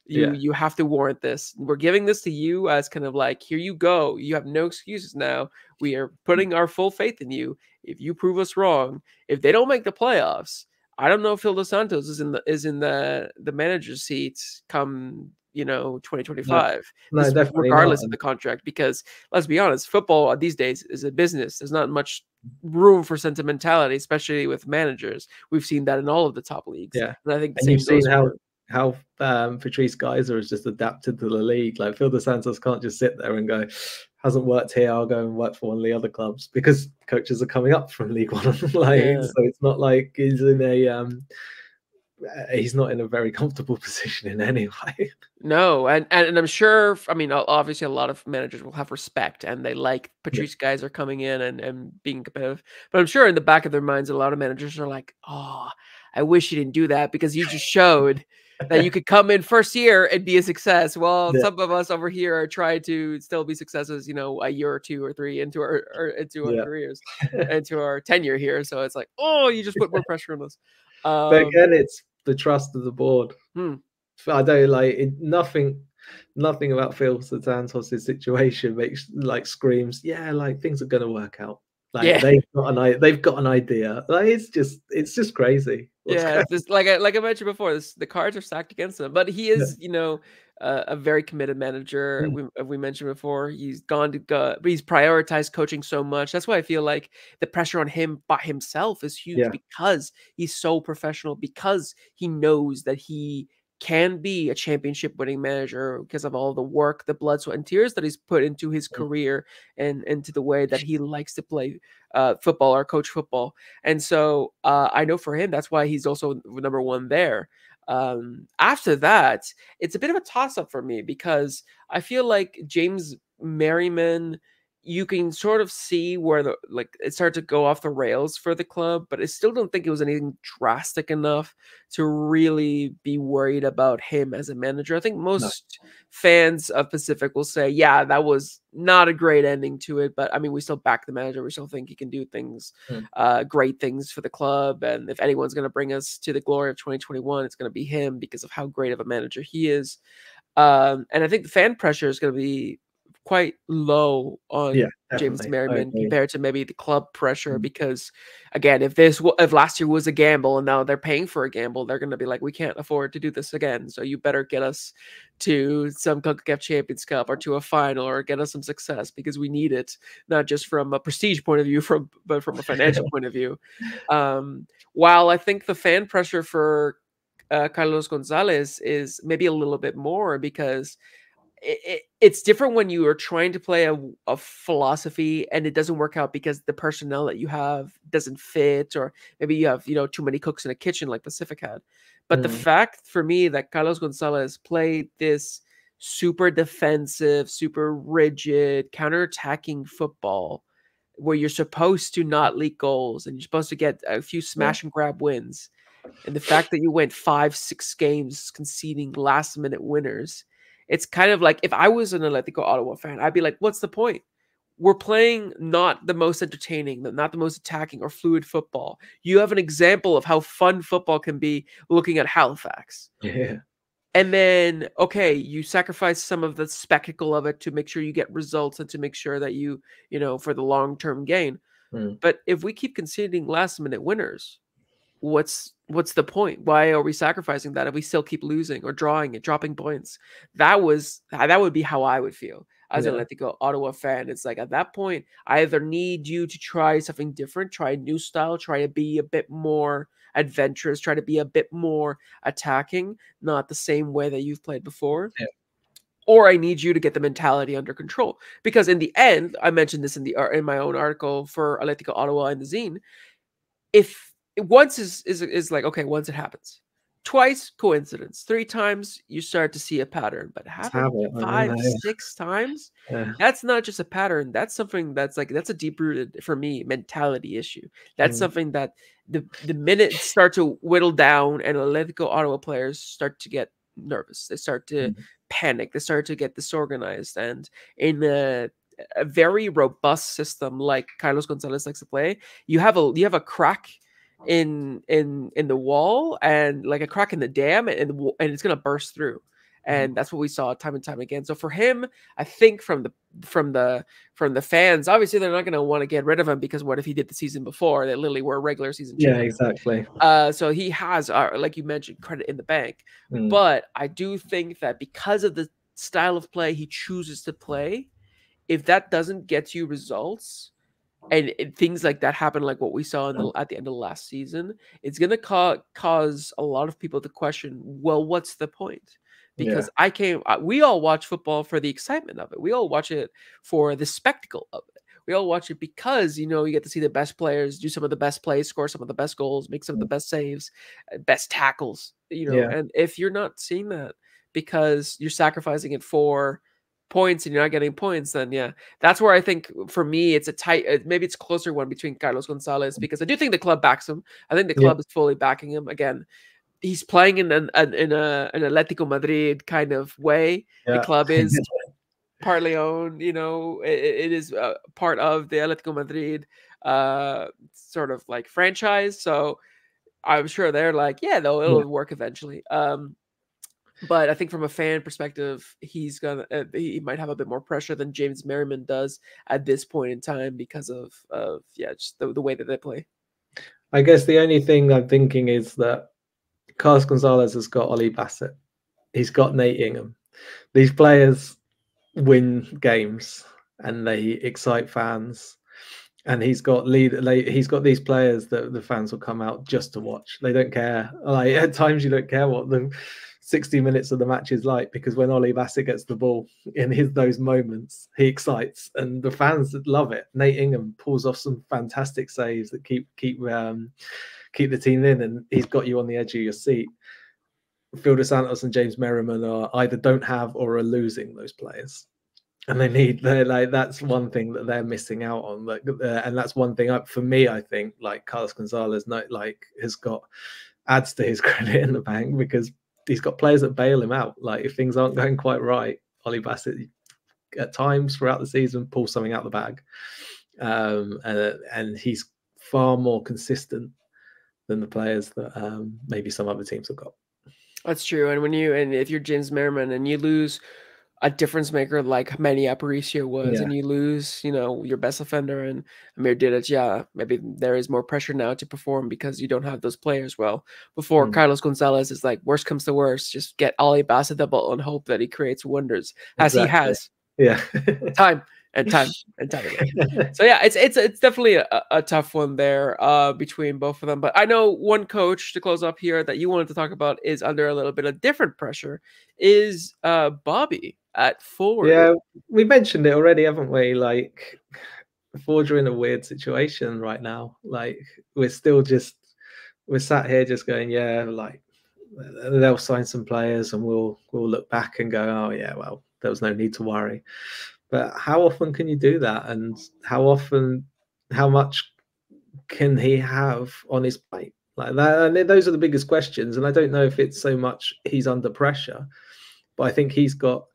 You have to warrant this. We're giving this to you as kind of like, here you go. You have no excuses now. We are putting our full faith in you. If you prove us wrong, if they don't make the playoffs, I don't know if Phil DeSantos is in the manager's seat come, you know, 2025. No, definitely regardless not. of the contract, because let's be honest, football these days is a business. There's not much room for sentimentality, especially with managers. We've seen that in all of the top leagues. Yeah, and I think the and same you've seen goes how Patrice Geyser has just adapted to the league. Like, Phil DeSantos can't just sit there and go, hasn't worked here, I'll go and work for one of the other clubs, because coaches are coming up from League One. Like, so it's not like he's in he's not in a very comfortable position in any way. No, and I'm sure, I mean, obviously a lot of managers will have respect, and they like Patrice Geyser coming in and being competitive. But I'm sure in the back of their minds, a lot of managers are like, oh, I wish you didn't do that, because you just showed that you could come in first year and be a success. Well, some of us over here are trying to still be successes, you know, a year or two or three into our careers, into our tenure here. So it's like, oh, you just put more pressure on us. But again, it's the trust of the board. I don't like nothing about Phil DeSantos' situation makes like screams, yeah, like things are going to work out. Like, they've got an idea. Like, it's just crazy. This, like I mentioned before, the cards are stacked against him. But he is, you know, a very committed manager. We mentioned before, he's but he's prioritized coaching so much. That's why I feel like the pressure on him by himself is huge, because he's so professional, because he knows that he can be a championship winning manager because of all the work, the blood, sweat, and tears that he's put into his career and into the way that he likes to play football or coach football. And so I know for him, that's why he's also number one there. After that, it's a bit of a toss-up for me because I feel like James Merriman, you can sort of see where it started to go off the rails for the club, but I still don't think it was anything drastic enough to really be worried about him as a manager. I think most fans of Pacific will say, yeah, that was not a great ending to it, but I mean, we still back the manager. We still think he can do things, great things for the club. And if anyone's going to bring us to the glory of 2021, it's going to be him because of how great of a manager he is. And I think the fan pressure is going to be quite low on James Merriman compared to maybe the club pressure, because again, if last year was a gamble and now they're paying for a gamble, they're going to be like, we can't afford to do this again, so you better get us to some CONCACAF Champions Cup or to a final or get us some success, because we need it, not just from a prestige point of view, but from a financial point of view. While I think the fan pressure for Carlos Gonzalez is maybe a little bit more, because it's different when you are trying to play a philosophy and it doesn't work out because the personnel that you have doesn't fit, or maybe you have too many cooks in a kitchen like Pacific had. But the fact for me that Carlos Gonzalez played this super defensive, super rigid, counter-attacking football where you're supposed to not leak goals and you're supposed to get a few smash and grab wins, and the fact that you went 5-6 games conceding last-minute winners, it's kind of like, if I was an Atletico Ottawa fan, I'd be like, what's the point? We're playing not the most entertaining, not the most attacking or fluid football. You have an example of how fun football can be looking at Halifax. Yeah. And then, okay, you sacrifice some of the spectacle of it to make sure you get results and to make sure that you for the long-term gain. But if we keep conceding last-minute winners, what's the point? Why are we sacrificing that if we still keep losing or drawing and dropping points? That would be how I would feel as an Atletico Ottawa fan. It's like, at that point, I either need you to try something different, try a new style, try to be a bit more adventurous, try to be a bit more attacking, not the same way that you've played before. Or I need you to get the mentality under control. Because in the end, I mentioned this in my own article for Atletico Ottawa and the Zine, if once is like, okay, once it happens, twice coincidence, 3 times you start to see a pattern, but happen 5-6 times, that's not just a pattern. That's something that's a deep rooted, for me, mentality issue. That's something that the minutes start to whittle down and Atletico Ottawa players start to get nervous. They start to panic. They start to get disorganized, and in a very robust system like Carlos Gonzalez likes to play, you have a crack in the wall, and like a crack in the dam, and it's going to burst through. And that's what we saw time and time again. So for him, I think from the fans, obviously they're not going to want to get rid of him, because what if he did the season before? They literally were regular season champions. Exactly. So he has, like you mentioned, credit in the bank. But I do think that because of the style of play he chooses to play, if that doesn't get you results, and things like that happen, like what we saw at the end of last season, it's going to cause a lot of people to question, well, what's the point? Because we all watch football for the excitement of it. We all watch it for the spectacle of it. We all watch it because, you get to see the best players do some of the best plays, score some of the best goals, make some of the best saves, best tackles, and if you're not seeing that because you're sacrificing it for points and you're not getting points, then that's where I think, for me, it's a tight, maybe it's a closer one between Carlos Gonzalez, because I do think the club backs him. I think the club is fully backing him. Again, he's playing in an Atletico Madrid kind of way. The club is partly owned, it is part of the Atletico Madrid sort of like franchise. So I'm sure they're like, it'll work eventually. But I think from a fan perspective, he might have a bit more pressure than James Merriman does at this point in time, because of just the way that they play. I guess the only thing I'm thinking is that Carlos Gonzalez has got Ollie Bassett. He's got Nate Ingham. These players win games and they excite fans. And he's got these players that the fans will come out just to watch. They don't care. Like, at times you don't care what the 60 minutes of the match is like, because when Ollie Bassett gets the ball in those moments, he excites and the fans love it. Nate Ingham pulls off some fantastic saves that keep the team in, and he's got you on the edge of your seat. Phil Santos and James Merriman are either don't have or are losing those players. And they're like, that's one thing that they're missing out on. Like, and that's one thing for me, I think, like Carlos Gonzalez, has got adds to his credit in the bank, because he's got players that bail him out. Like, if things aren't going quite right, Ollie Bassett at times throughout the season pulls something out the bag, and he's far more consistent than the players that maybe some other teams have got. That's true. And if you're James Merriman and you lose a difference maker like Manny Aparicio was, and you lose, your best offender and Amer Didic, yeah, maybe there is more pressure now to perform because you don't have those players. Well, before Carlos Gonzalez is like, worst comes to worst, just get Ollie Bassett the ball and hope that he creates wonders, as he has. Yeah. time and time again. So yeah, it's definitely a tough one there between both of them. But I know one coach to close up here that you wanted to talk about is under a little bit of different pressure, is Bobby at forward. Yeah, we mentioned it already, haven't we? Like, Forge are in a weird situation right now. Like, we're sat here just going, yeah, like they'll sign some players and we'll look back and go, oh yeah, well, there was no need to worry. But how often can you do that? And how much can he have on his plate like that? And those are the biggest questions. And I don't know if it's so much he's under pressure, but I think he's got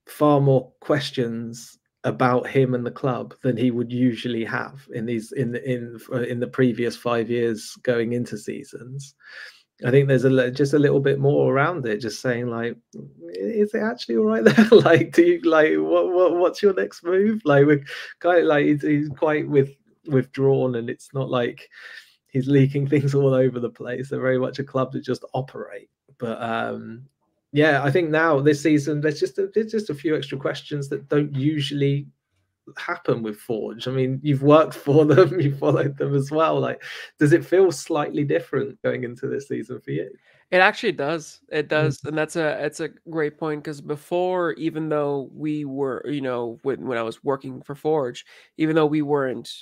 far more questions about him and the club than he would usually have in the previous 5 years going into seasons. I think there's just a little bit more around it, just saying like, is it actually all right there? Like, do you like what's your next move? Like, we're kind of like he's quite withdrawn, and it's not like he's leaking things all over the place. They're very much a club that just operate. But yeah, I think now this season there's just a few extra questions that don't usually happen with Forge. I mean, you've worked for them, you followed them as well. Like, does it feel slightly different going into this season for you? It actually does. It does. And it's a great point, because before, even though we were, when I was working for Forge, even though we weren't,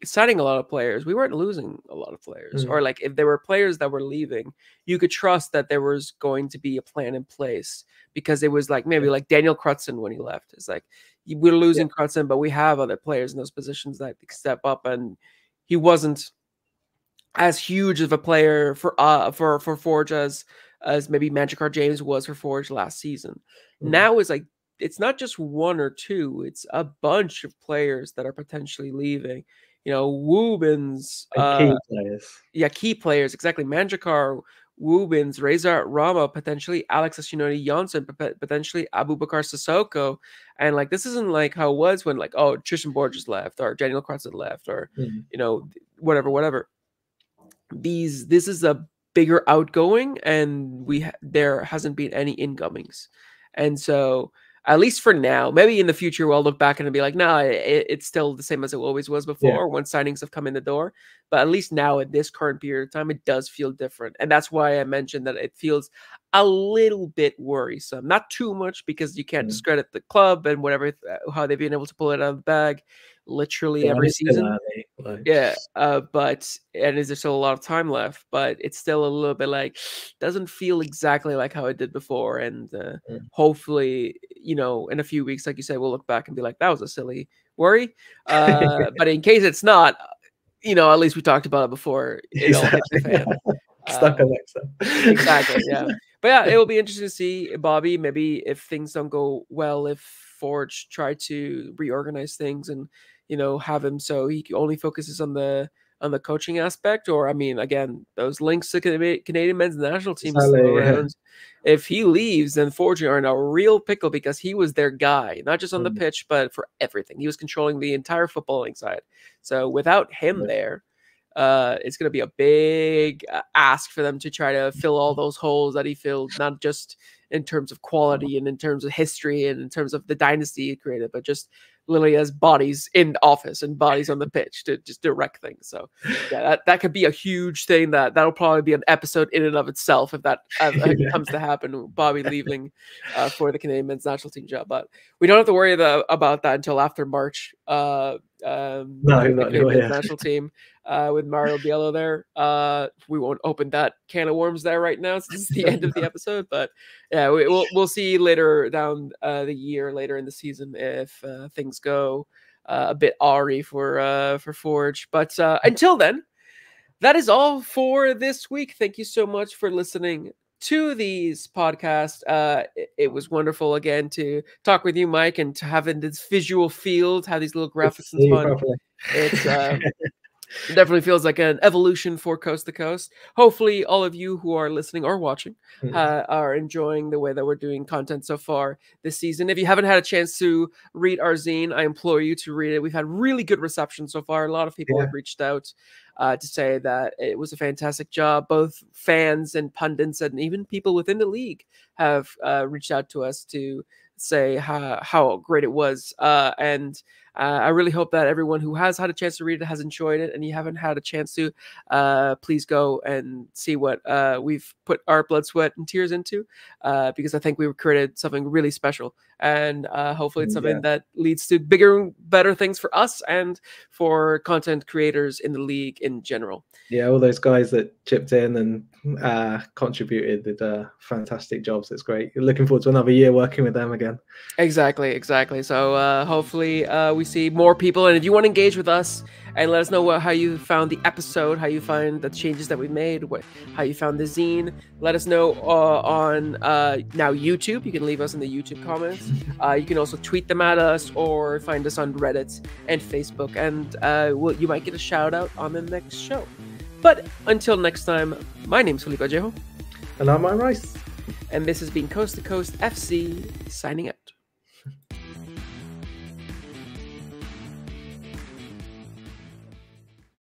signing a lot of players, we weren't losing a lot of players. Or like, if there were players that were leaving, you could trust that there was going to be a plan in place, because it was like maybe like Daniel Crutzen when he left. It's like, we're losing Crutzen, but we have other players in those positions that step up, and he wasn't as huge of a player for Forge as maybe Magikarp James was for Forge last season. Now it's like, it's not just one or two, it's a bunch of players that are potentially leaving. Woobins, key players. Yeah, key players, exactly. Magikarp, Woobins, Rezart Rama, potentially Alex Ashinori Janssen, potentially Abubakar Sissoko. And like, this isn't like how it was when like, oh, Tristan Borges left, or Daniel Crutzen left, or whatever. This is a bigger outgoing, and there hasn't been any incomings. And so, at least for now, maybe in the future we'll look back and be like, nah, it's still the same as it always was before when signings have come in the door. But at least now, at this current period of time, it does feel different. And that's why I mentioned that it feels a little bit worrisome. Not too much, because you can't discredit the club and whatever, how they've been able to pull it out of the bag literally every season. But is there still a lot of time left? But it's still a little bit like, doesn't feel exactly like how it did before. And hopefully, in a few weeks, like you said, we'll look back and be like, that was a silly worry. But in case it's not, at least we talked about it before it all hit the fan. Stuck on that. Exactly, yeah. But yeah, it will be interesting to see Bobby. Maybe if things don't go well, if Forge try to reorganize things and have him so he only focuses on the coaching aspect. Or I mean, again, those links to Canadian men's national team still around. If he leaves, then Forge are in a real pickle, because he was their guy, not just on the pitch, but for everything. He was controlling the entire footballing side. So without him there, it's going to be a big ask for them to try to fill all those holes that he filled, not just in terms of quality and in terms of history and in terms of the dynasty he created, but just literally as bodies in the office and bodies on the pitch to just direct things. So yeah, that could be a huge thing. That'll probably be an episode in and of itself if that comes to happen, Bobby leaving for the Canadian men's national team job. But we don't have to worry about that until after March. National team. with Mario Biello there. We won't open that can of worms there right now since it's the end of the episode, but yeah, we'll see later down the year, later in the season, if things go a bit awry for Forge. But until then, that is all for this week. Thank you so much for listening to these podcasts. It was wonderful again to talk with you, Mike, and to have in this visual field, have these little graphics and fun. It's it definitely feels like an evolution for Coast to Coast. Hopefully all of you who are listening or watching are enjoying the way that we're doing content so far this season. If you haven't had a chance to read our zine, I implore you to read it. We've had really good reception so far. A lot of people have reached out to say that it was a fantastic job. Both fans and pundits and even people within the league have reached out to us to say how great it was. And I really hope that everyone who has had a chance to read it has enjoyed it, and you haven't had a chance to, please go and see what we've put our blood, sweat, and tears into, because I think we've created something really special, and hopefully it's something that leads to bigger, better things for us and for content creators in the league in general. Yeah, all those guys that chipped in and contributed did fantastic jobs. It's great. Looking forward to another year working with them again. Exactly. So hopefully we see more people. And if you want to engage with us and let us know how you found the episode, how you find the changes that we made, how you found the zine, let us know on now YouTube. You can leave us in the YouTube comments. You can also tweet them at us or find us on Reddit and Facebook. And you might get a shout out on the next show. But until next time, my name's Felipe Ajejo. And I'm Mike Rice. And this has been Coast to Coast FC, signing out.